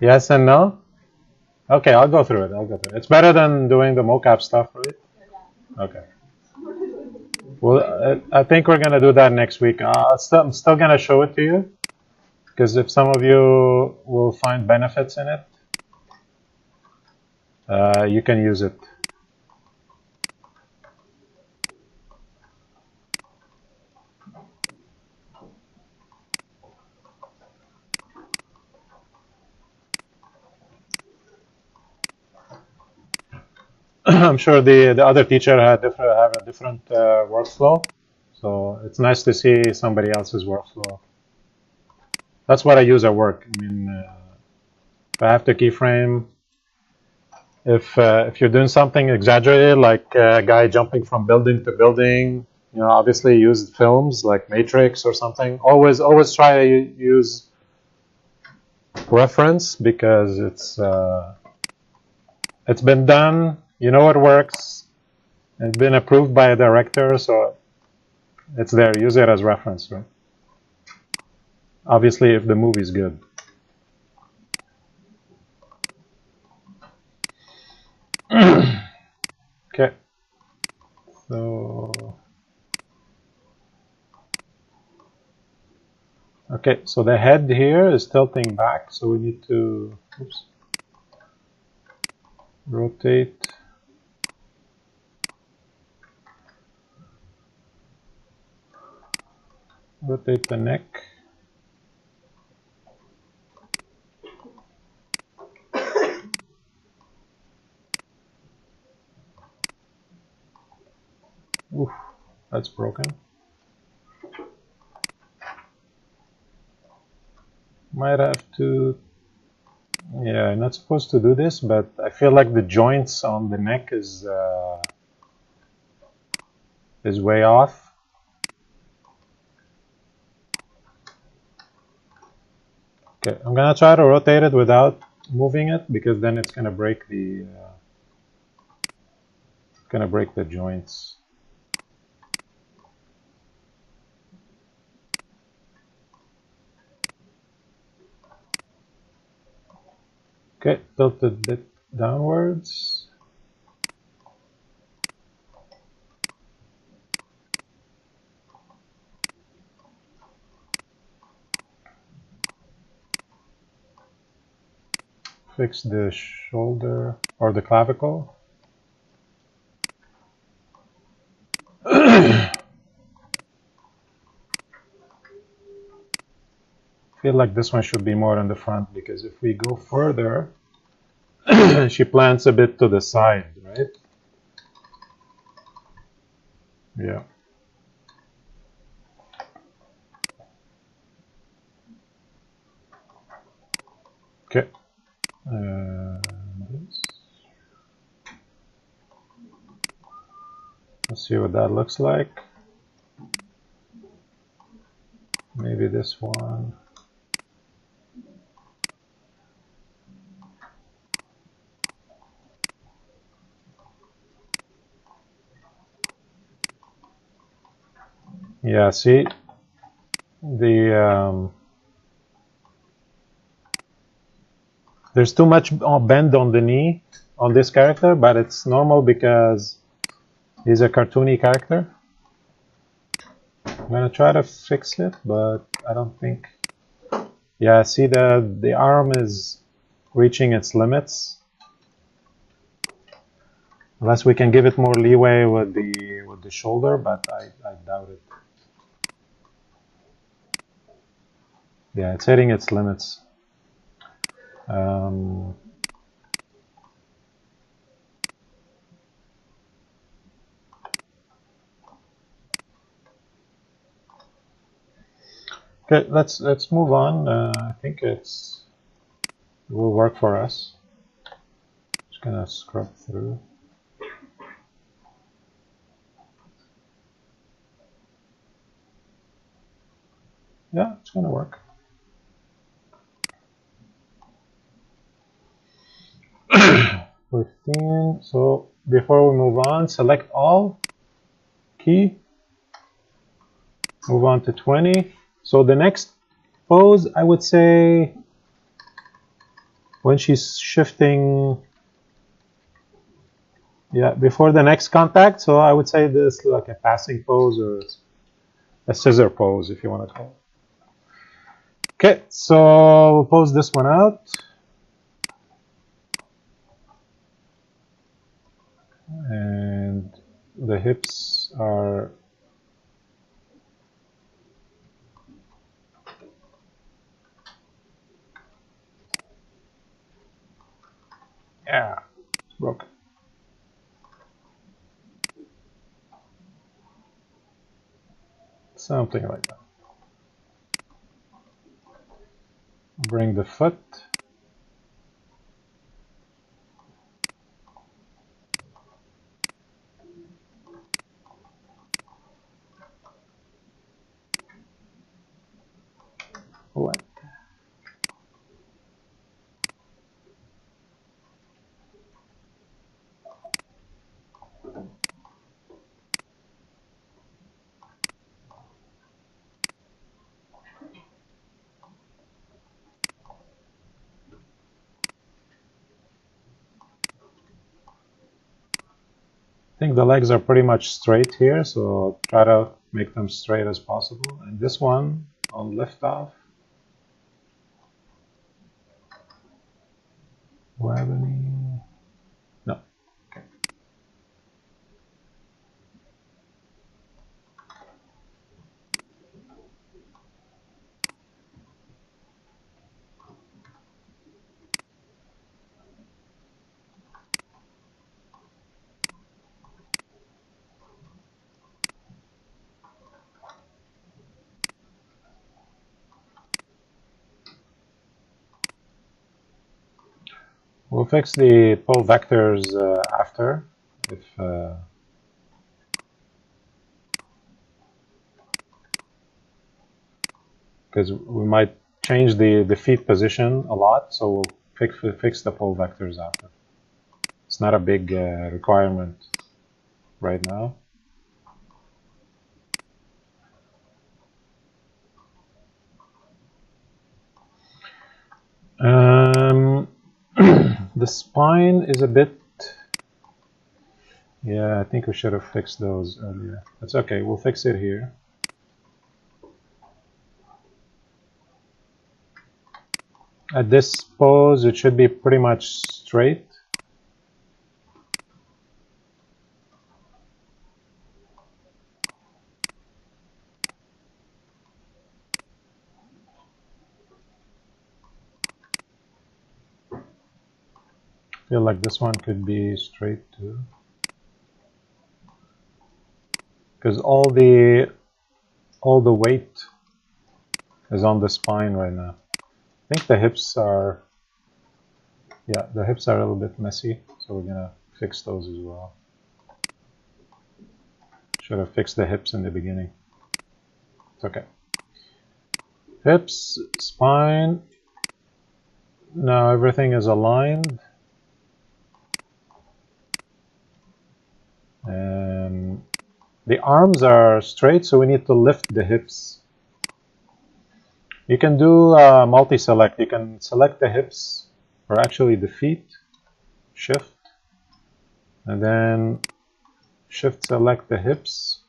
Yes and no? Okay, I'll go through it. It's better than doing the mocap stuff, right? Okay. Well, I think we're going to do that next week. I'm still going to show it to you, because if some of you will find benefits in it, you can use it. I'm sure the other teacher have a different workflow, so it's nice to see somebody else's workflow. That's what I use at work. I mean, if I have to keyframe, if you're doing something exaggerated, like a guy jumping from building to building, you know, obviously use films like Matrix or something. Always try to use reference, because it's been done. You know it works. It's been approved by a director, so it's there. Use it as reference, right? Obviously, if the movie's good. Okay. So the head here is tilting back, so we need to rotate. Rotate the neck. Oof, that's broken. Might have to. Yeah, I'm not supposed to do this, but I feel like the joints on the neck is way off. Okay, I'm gonna try to rotate it without moving it, because then it's gonna break the joints. Okay, tilt it a bit downwards. Fix the shoulder or the clavicle. I feel like this one should be more in the front, because if we go further, she plants a bit to the side, right? Yeah. Okay. Let's see what that looks like. maybe this one. Yeah, see, the there's too much bend on the knee on this character, but it's normal because he's a cartoony character. I'm gonna try to fix it, but I don't think. Yeah, see, the arm is reaching its limits. Unless we can give it more leeway with the shoulder, but I doubt it. Yeah, it's hitting its limits. Okay, let's move on. I think it will work for us. Just gonna scrub through. Yeah, it's gonna work. So before we move on, select all key. Move on to 20. So the next pose, I would say, when she's shifting, yeah, before the next contact. So I would say this is like a passing pose or a scissor pose, if you want to call it. Okay, so we'll pose this one out. And the hips are it's broken. Something like that. Bring the foot. What? I think the legs are pretty much straight here, so try to make them straight as possible. And this one on lift off. Do I have any? No. Okay. We'll fix the pole vectors after, because we might change the feet position a lot, so we'll fix the pole vectors after. It's not a big requirement right now. The spine is a bit, yeah, I think we should have fixed those earlier. That's okay, we'll fix it here. At this pose, it should be pretty much straight. I feel like this one could be straight too, because all the weight is on the spine right now. I think the hips are, yeah, the hips are a little bit messy, so we're gonna fix those as well. Should have fixed the hips in the beginning. It's okay. hips, spine. Now everything is aligned. And the arms are straight, so we need to lift the hips. You can do multi-select. You can select the hips, or actually the feet, shift, and then shift select the hips.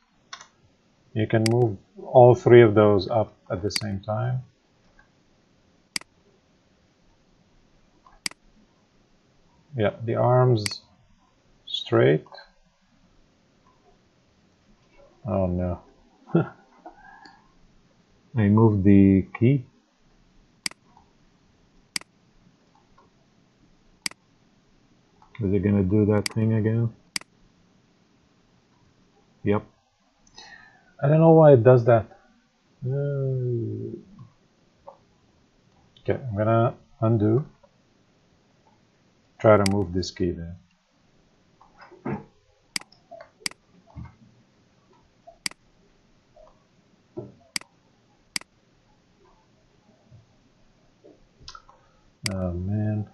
You can move all three of those up at the same time. Yeah, the arms straight. Oh no. I moved the key. Is it gonna do that thing again? Yep. I don't know why it does that. Okay, I'm gonna undo. Try to move this key there. Oh man.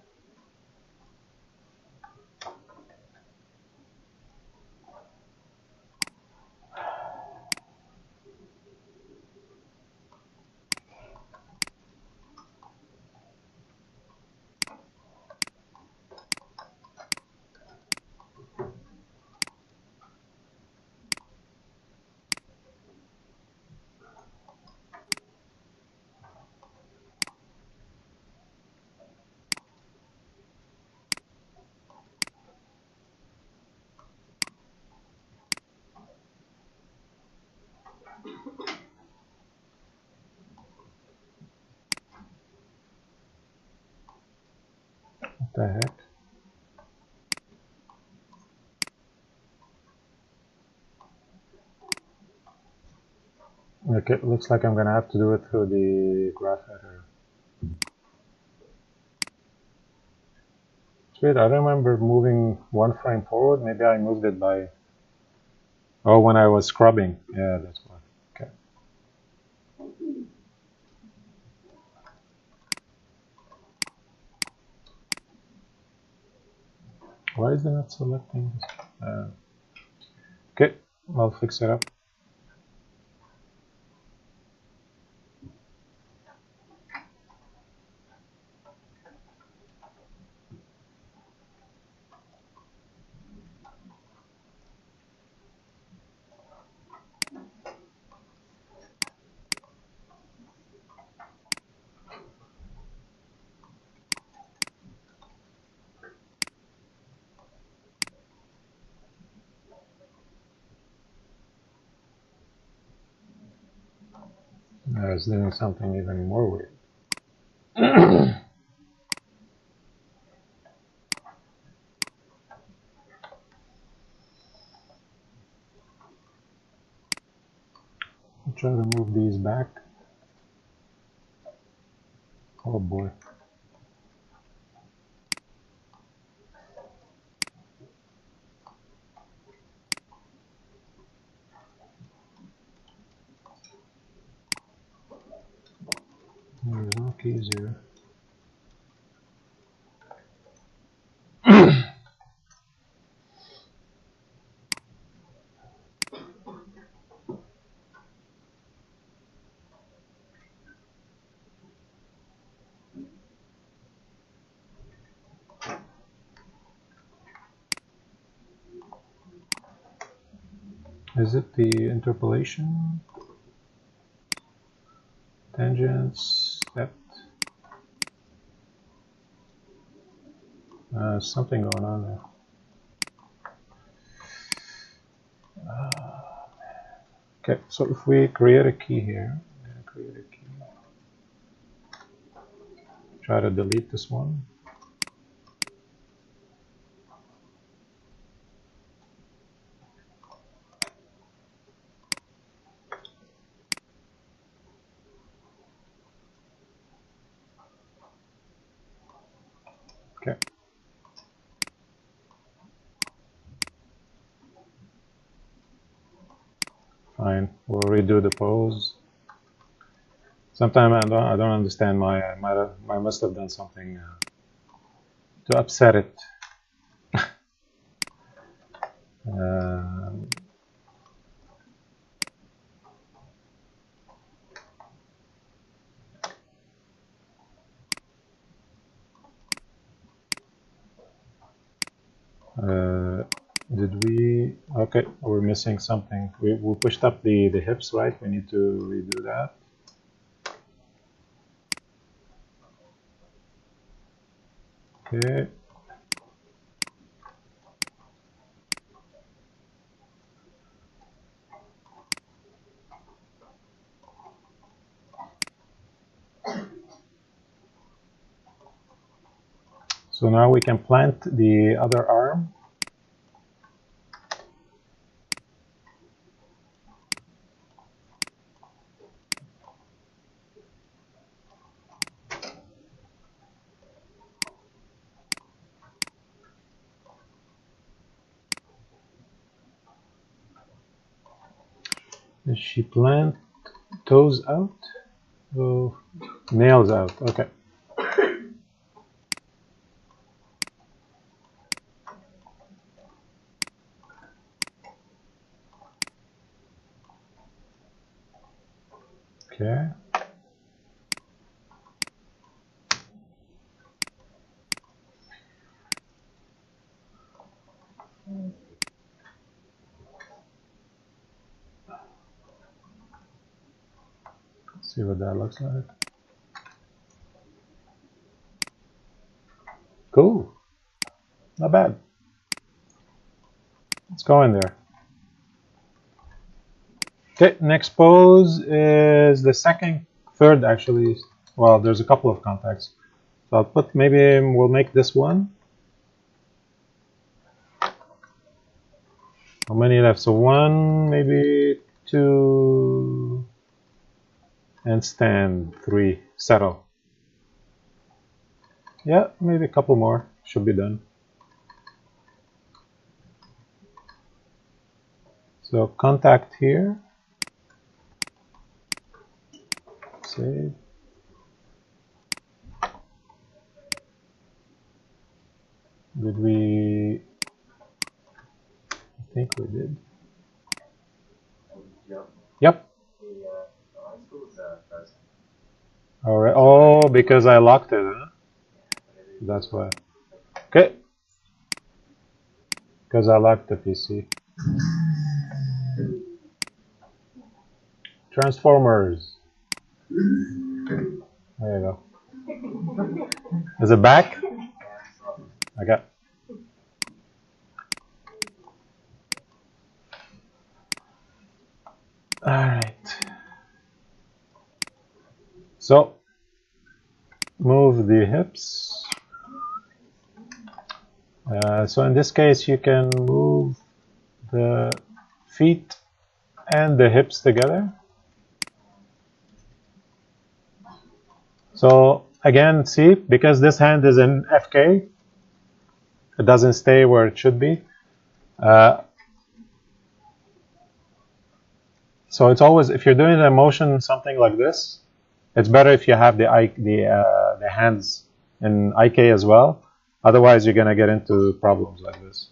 What the heck? Okay, looks like I'm gonna have to do it through the graph editor. It's weird, I remember moving one frame forward. Maybe I moved it by... Oh, when I was scrubbing. Yeah, that's why. Okay. Why is it not selecting this? Okay, I'll fix it up. I was doing something even more weird. I'll try to move these back. Oh boy. There's no keys here. Is it the interpolation? Tangents, step. Something going on there. Okay, so if we create a key here, I'm gonna create a key. Try to delete this one. Okay. Fine, we'll redo the pose. Sometimes I don't understand. I must have done something to upset it. Did we? Okay, we're missing something. We pushed up the hips, right? We need to redo that. Okay. So now we can plant the other arm. Does she plant toes out? Oh, nails out. Okay. Okay. Let's see what that looks like. Cool. Not bad. Let's go in there. Okay, next pose is the third actually. Well, there's a couple of contacts. So I'll put, maybe we'll make this one. How many left? So 1, maybe 2, and stand. 3, settle. Yeah, maybe a couple more. Should be done. So contact here. Save. Did we? I think we did. Yep. All right. Oh, because I locked it, huh? That's why. Okay. Because I locked the PC. Transformers. There you go. Is it back? I got. All right. So move the hips. So in this case, you can move the feet and the hips together. So again, see, because this hand is in FK, it doesn't stay where it should be. So it's always, if you're doing a motion something like this, it's better if you have the hands in IK as well. Otherwise, you're gonna get into problems like this.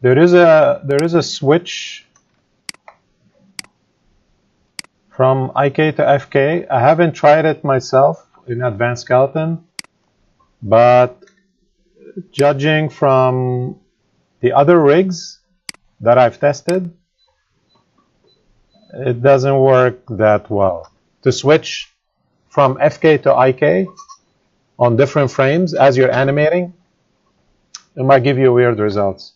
There is a switch from IK to FK. I haven't tried it myself in AdvancedSkeleton, but judging from the other rigs that I've tested, it doesn't work that well. To switch from FK to IK on different frames as you're animating, it might give you weird results.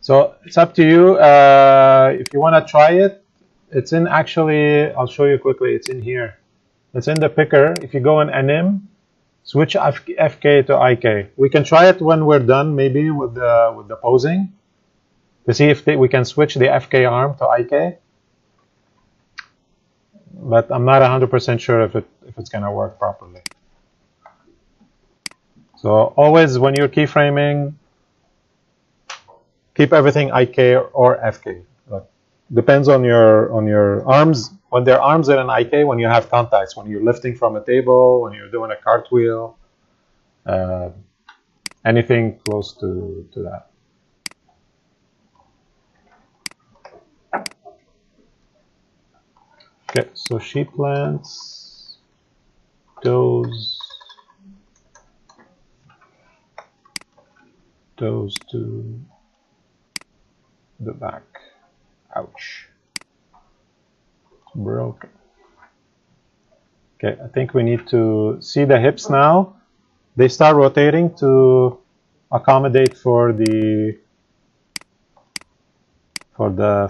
So it's up to you. If you want to try it, it's in actually, I'll show you quickly, it's in here. It's in the picker. If you go in anim, switch FK to IK. We can try it when we're done, maybe with the posing, to see if we can switch the FK arm to IK. But I'm not 100% sure if it's going to work properly. So always when you're keyframing, keep everything IK or FK. Look. depends on your arms. When they're arms in an IK, when you have contacts, when you're lifting from a table, when you're doing a cartwheel, anything close to that. Okay, so she plants those to the back. Ouch. Broken. Okay, I think we need to see the hips now. They start rotating to accommodate for the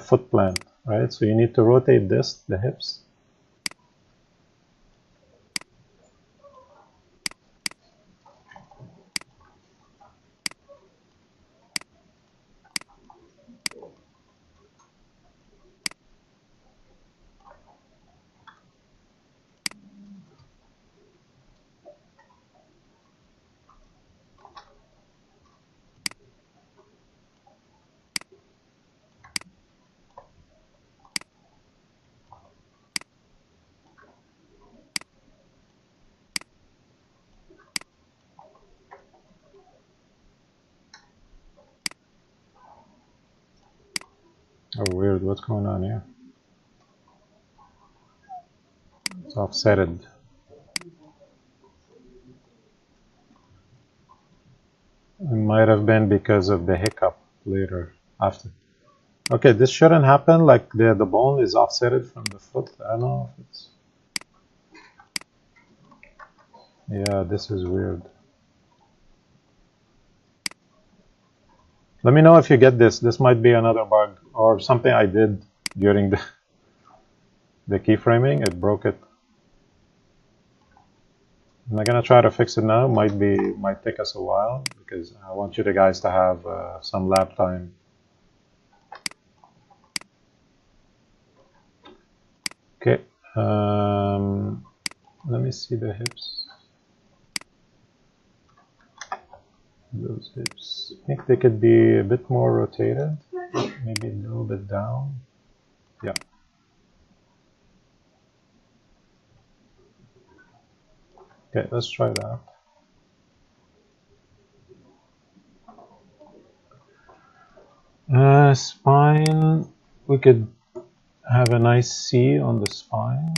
foot plant, right? So you need to rotate this, the hips. Oh, weird. What's going on here? It's offsetted. It might have been because of the hiccup later after. Okay, this shouldn't happen. Like the bone is offsetted from the foot. I don't know if it's. Yeah, this is weird. Let me know if you get this. This might be another bug or something I did during the keyframing. It broke it. I'm not gonna try to fix it now. Might take us a while because I want you guys to have some lab time. Okay. Let me see the hips. Those hips. I think they could be a bit more rotated. Maybe a little bit down. Yeah. Okay, let's try that. Spine. We could have a nice C on the spine.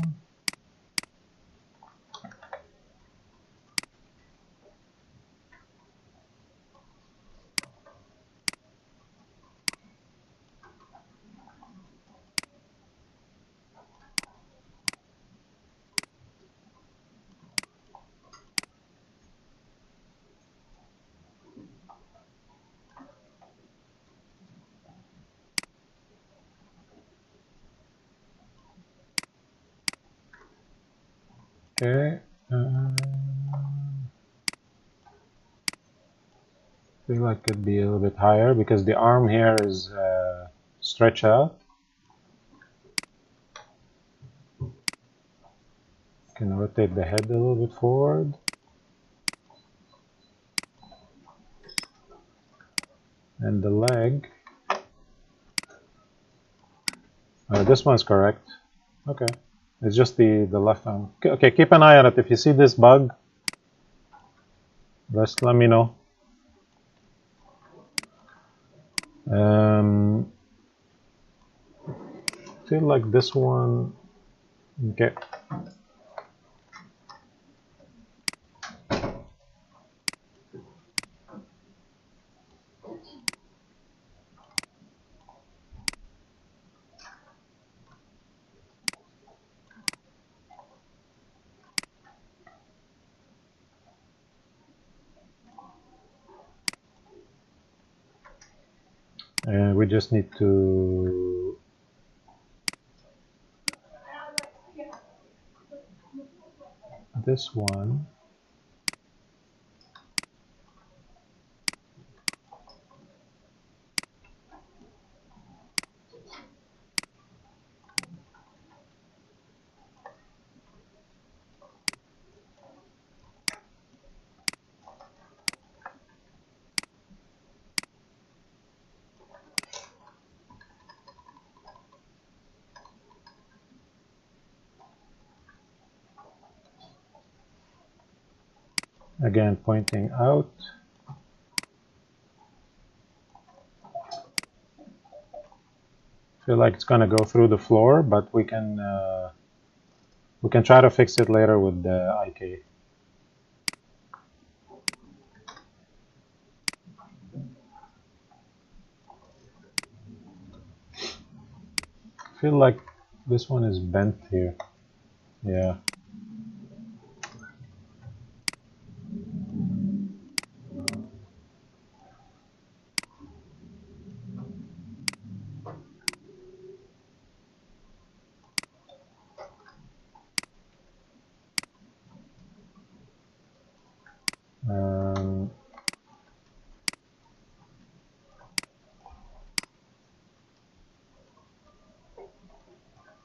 Okay. I feel like it could be a little bit higher because the arm here is stretched out. Can rotate the head a little bit forward. And the leg. This one's correct. Okay. It's just the left arm. Okay, keep an eye on it. If you see this bug, just let me know. Feel like this one. Okay. And we just need to this one. Again, pointing out. Feel like it's going to go through the floor, but we can try to fix it later with the IK. Feel like this one is bent here. Yeah.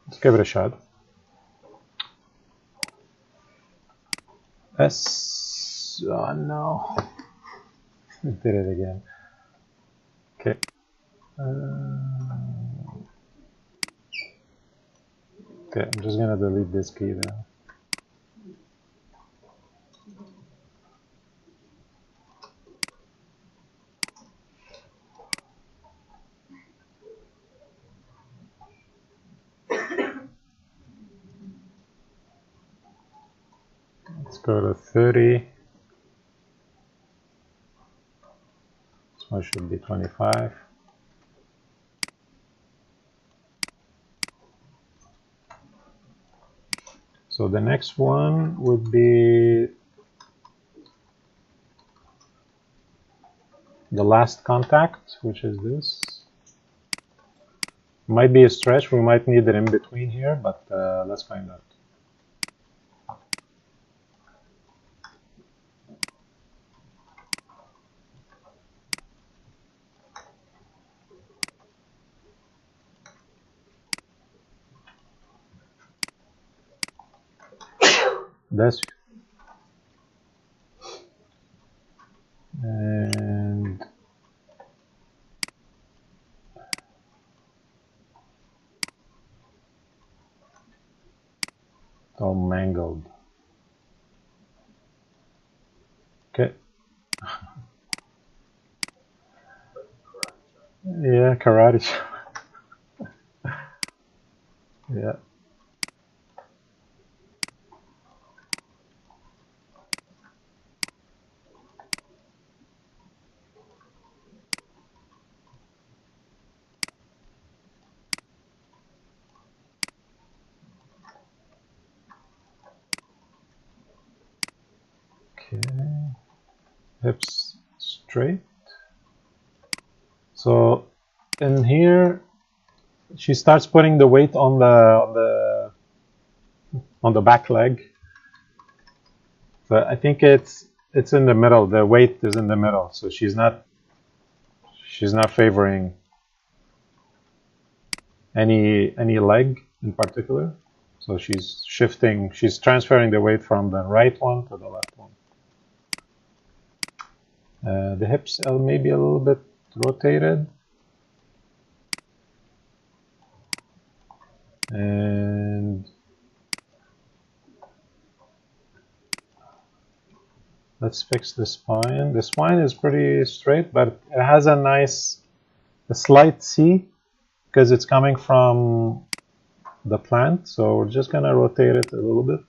Let's give it a shot. Oh no. I did it again. Okay. Okay, I'm just gonna delete this key there. Let's go to 30. This one should be 25. So the next one would be the last contact, which is this. Might be a stretch, we might need it in between here, but let's find out. This and all mangled. Okay. Yeah, karate. Yeah. Okay. Hips straight. So in here, she starts putting the weight on the back leg. So I think it's in the middle. The weight is in the middle. So she's not favoring any leg in particular. So she's shifting. She's transferring the weight from the right one to the left one. The hips are maybe a little bit rotated. And let's fix the spine. The spine is pretty straight, but it has a slight C because it's coming from the plant. So we're just gonna rotate it a little bit.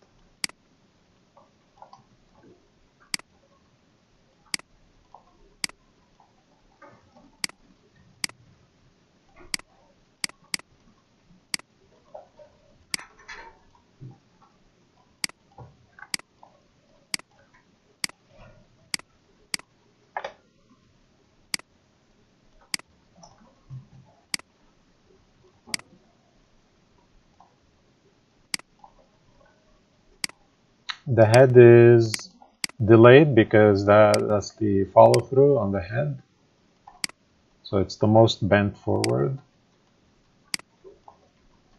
The head is delayed because that's the follow through on the head. So it's the most bent forward.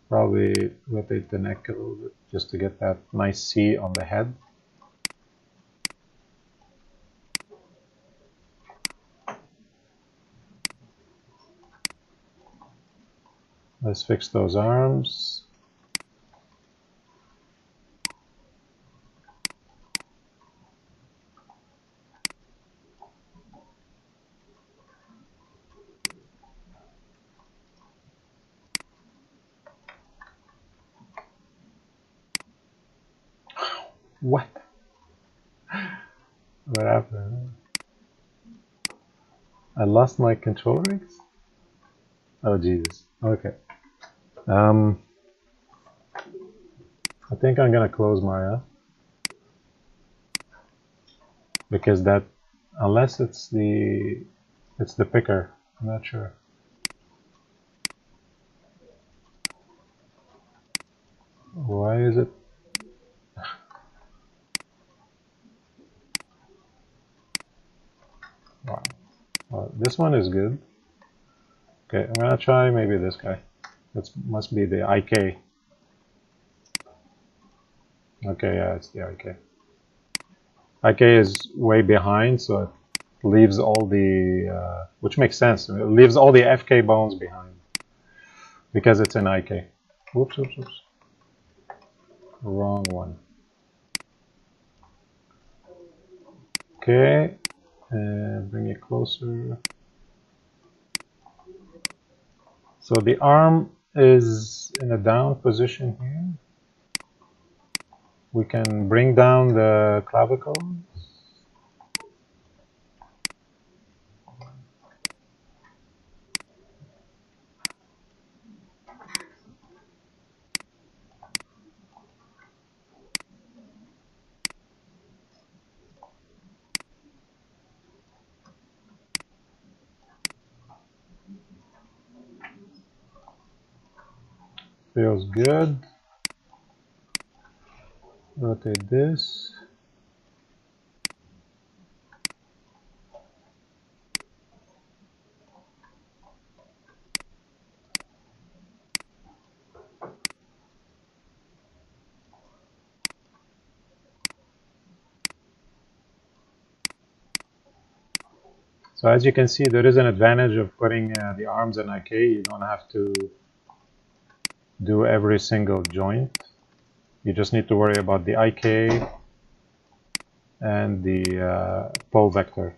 Probably rotate the neck a little bit just to get that nice C on the head. Let's fix those arms. What? What happened? I lost my control rigs? Oh Jesus. Okay. I think I'm gonna close Maya because that, unless it's the picker, I'm not sure. Why is it? Wow. Well, this one is good. Okay, I'm gonna try maybe this guy. That must be the IK. Okay, yeah, it's the IK. IK is way behind, so it leaves all the, which makes sense. It leaves all the FK bones behind because it's an IK. Oops, oops, oops. Wrong one. Okay, and bring it closer. So the arm is in a down position here. We can bring down the clavicle. Feels good. Rotate this. So as you can see, there is an advantage of putting the arms in IK. You don't have to do every single joint. You just need to worry about the IK and the pole vector.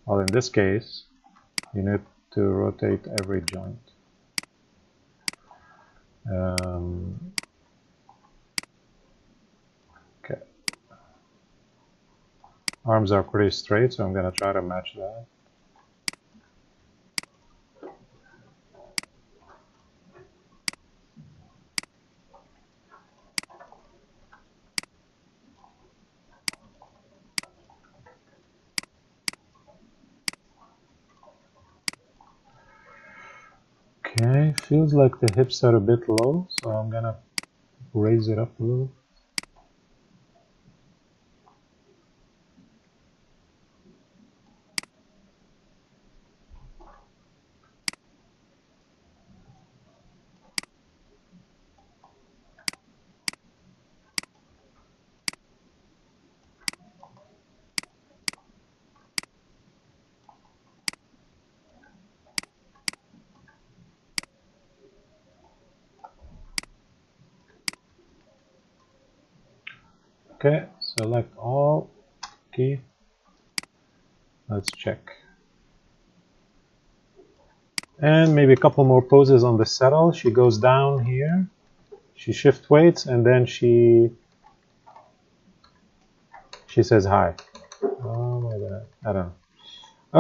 Well, in this case, you need to rotate every joint. Okay. Arms are pretty straight, so I'm going to try to match that. Okay, feels like the hips are a bit low, so I'm gonna raise it up a little. Okay, select all, key. Let's check. And maybe a couple more poses on the settle. She goes down here, she shift weights, and then she says hi. Oh my god, I don't know.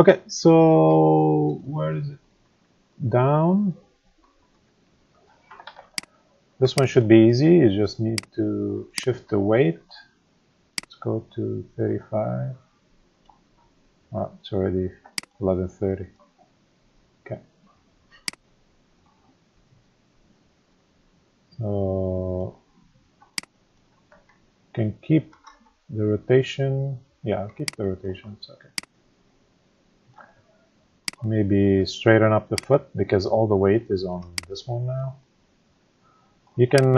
Okay, so where is it? Down. This one should be easy. You just need to shift the weight. Let's go to 35. Oh, it's already 11:30. Okay. So can keep the rotation. Yeah, I'll keep the rotation. It's okay. Maybe straighten up the foot because all the weight is on this one now. You can.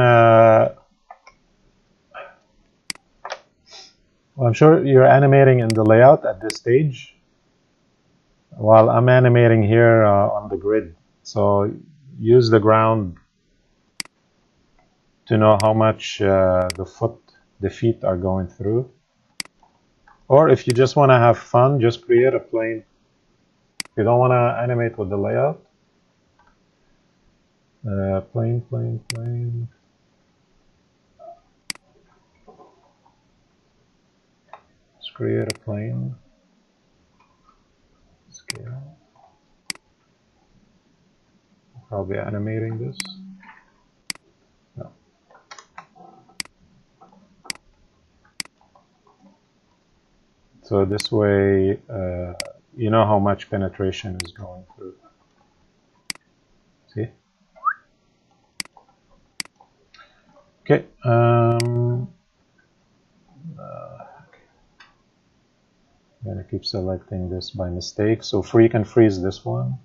Well, I'm sure you're animating in the layout at this stage, while I'm animating here on the grid. So use the ground to know how much the feet are going through. Or if you just want to have fun, just create a plane. If you don't want to animate with the layout, plane. create a plane. Scale. I'll be animating this. No. So this way, you know how much penetration is going through. See? Okay. I'm gonna keep selecting this by mistake. So you can freeze this one.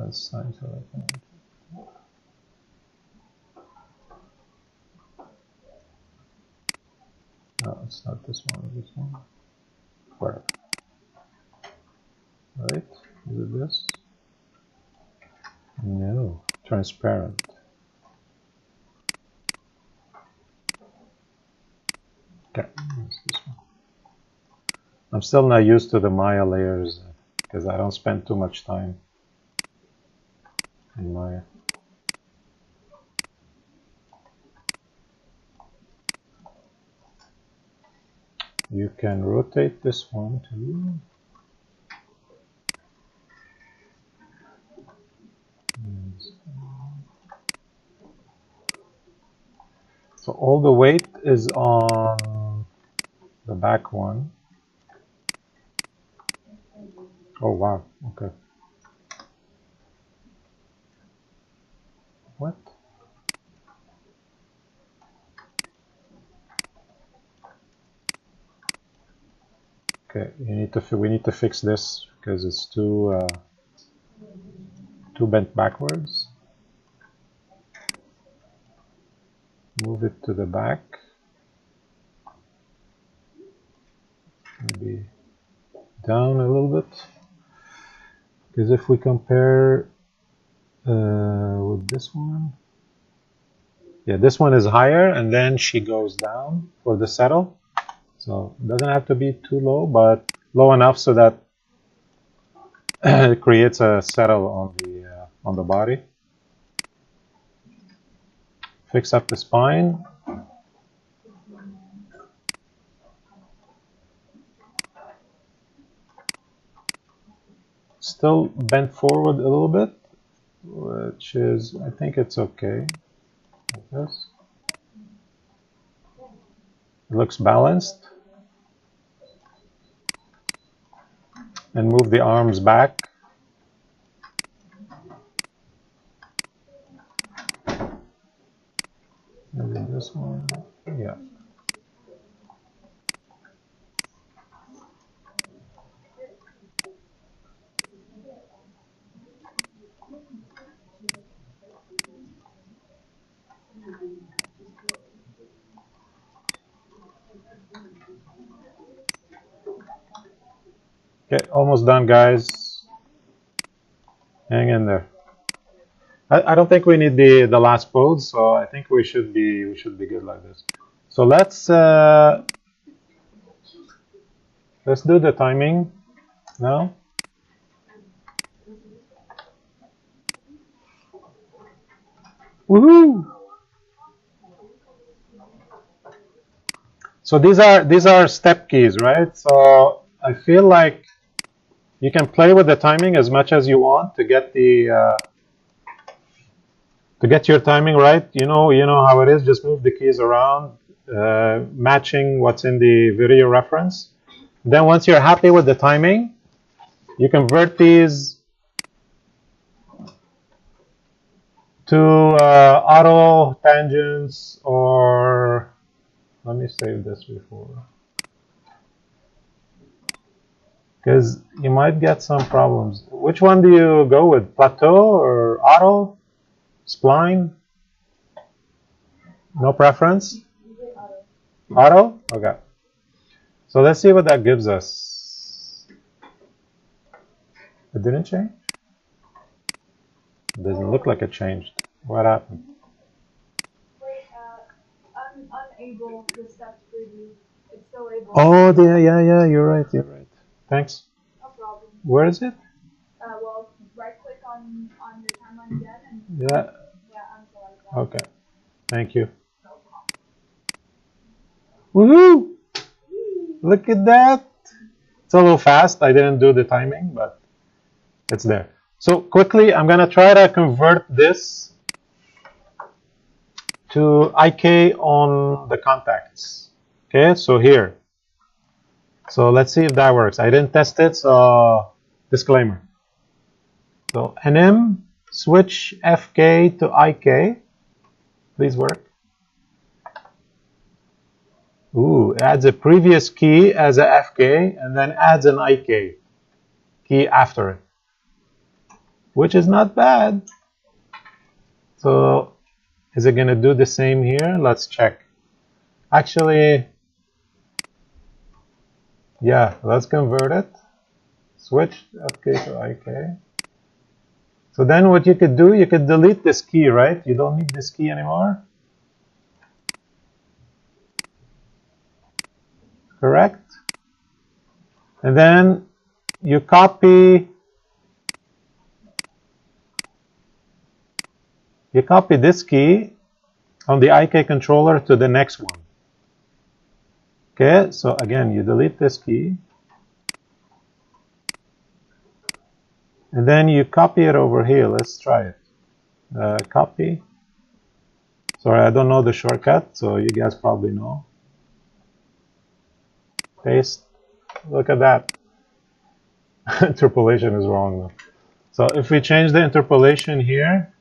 It's time to select. No, it's not this one. This one. Where? Right? Is it this? No. Transparent. Okay. It's this one. I'm still not used to the Maya layers because I don't spend too much time in Maya. You can rotate this one too. So all the weight is on the back one. Oh wow, okay. What? Okay, we need to fix this because it's too bent backwards. Move it to the back. Maybe down a little bit. Because if we compare with this one, yeah, this one is higher and then she goes down for the settle. So it doesn't have to be too low, but low enough so that it creates a settle on the body. Fix up the spine. Still bent forward a little bit, which is, I think it's okay. Like this. It looks balanced. And move the arms back. Maybe this one, yeah. Okay, almost done, guys. Hang in there. I don't think we need the last pose, so I think we should be good like this. So let's do the timing now. Woohoo! So these are step keys, right? So I feel like you can play with the timing as much as you want to get the to get your timing right. You know how it is. Just move the keys around, matching what's in the video reference. Then once you're happy with the timing, you convert these to auto tangents, or let me save this before, because you might get some problems. Which one do you go with, plateau or auto, spline? No preference? Auto? Okay. So let's see what that gives us. It didn't change? It doesn't look like it changed. What happened? Wait, unable the steps preview. It's still able. Oh, yeah, you're right. Thanks. No problem. Where is it? Well, right click on your timeline again and Yeah. unselect that. Okay. Thank you. Woohoo! Look at that. It's a little fast. I didn't do the timing, but it's there. So quickly, I'm going to try to convert this to IK on the contacts. Okay, so here. So let's see if that works. I didn't test it, so disclaimer. So NM switch FK to IK. Please work. Ooh, adds a previous key as a FK and then adds an IK key after it, which is not bad. So is it going to do the same here? Let's check. Actually, yeah, let's convert it. Switch FK to IK. So then what you could do, you could delete this key, right? You don't need this key anymore. Correct? And then you copy this key on the IK controller to the next one. Okay, so again, you delete this key. And then you copy it over here. Let's try it. Copy. Sorry, I don't know the shortcut, so you guys probably know. Paste. Look at that. Interpolation is wrong though. So if we change the interpolation here,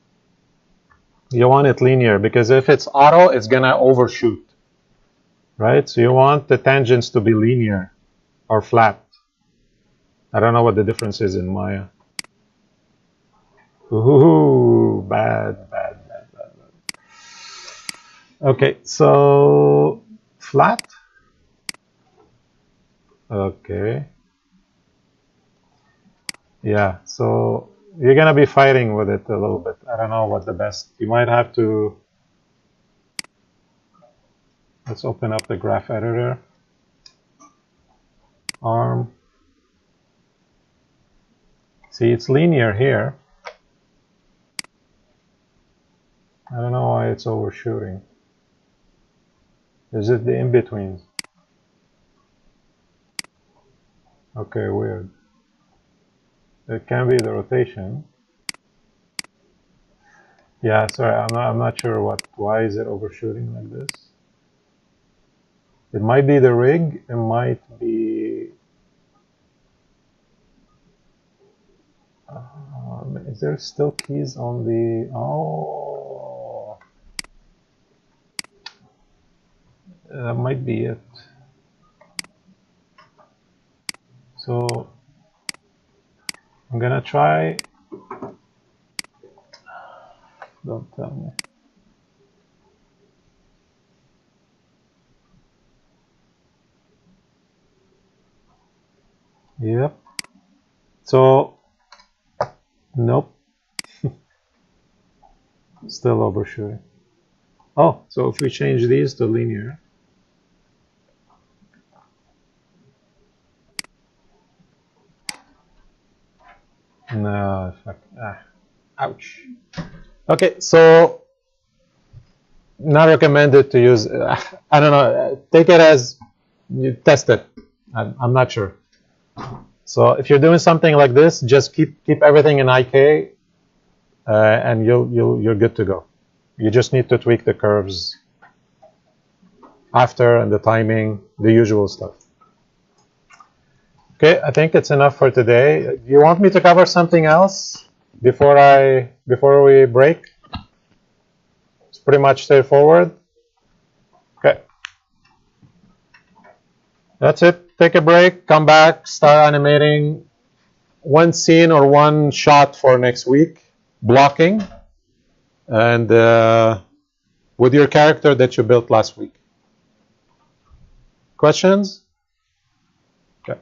you want it linear, because if it's auto, it's gonna overshoot, right? So you want the tangents to be linear or flat. I don't know what the difference is in Maya. Ooh, bad. Okay, so flat. Okay. Yeah, so you're gonna be fighting with it a little bit. I don't know what the best. You might have to. Let's open up the graph editor. ARM. See, it's linear here. I don't know why it's overshooting. Is it the in-betweens? Okay, weird. It can be the rotation. Yeah, sorry, I'm not sure why is it overshooting like this. It might be the rig. It might be. Is there still keys on the? Oh, that might be it. So I'm gonna try. Don't tell me. Yep. So, nope. Still overshooting. Oh, so if we change these to linear. No, fuck. Ouch. Okay, so not recommended to use. I don't know. Take it as you test it. I'm not sure. So if you're doing something like this, just keep everything in IK, and you're good to go. You just need to tweak the curves after and the timing, the usual stuff. Okay, I think it's enough for today. Do you want me to cover something else before we break? It's pretty much straightforward. Okay. That's it. Take a break, come back, start animating one scene or one shot for next week, blocking, and with your character that you built last week. Questions? Okay.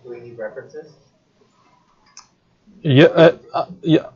Do we need references? Yeah.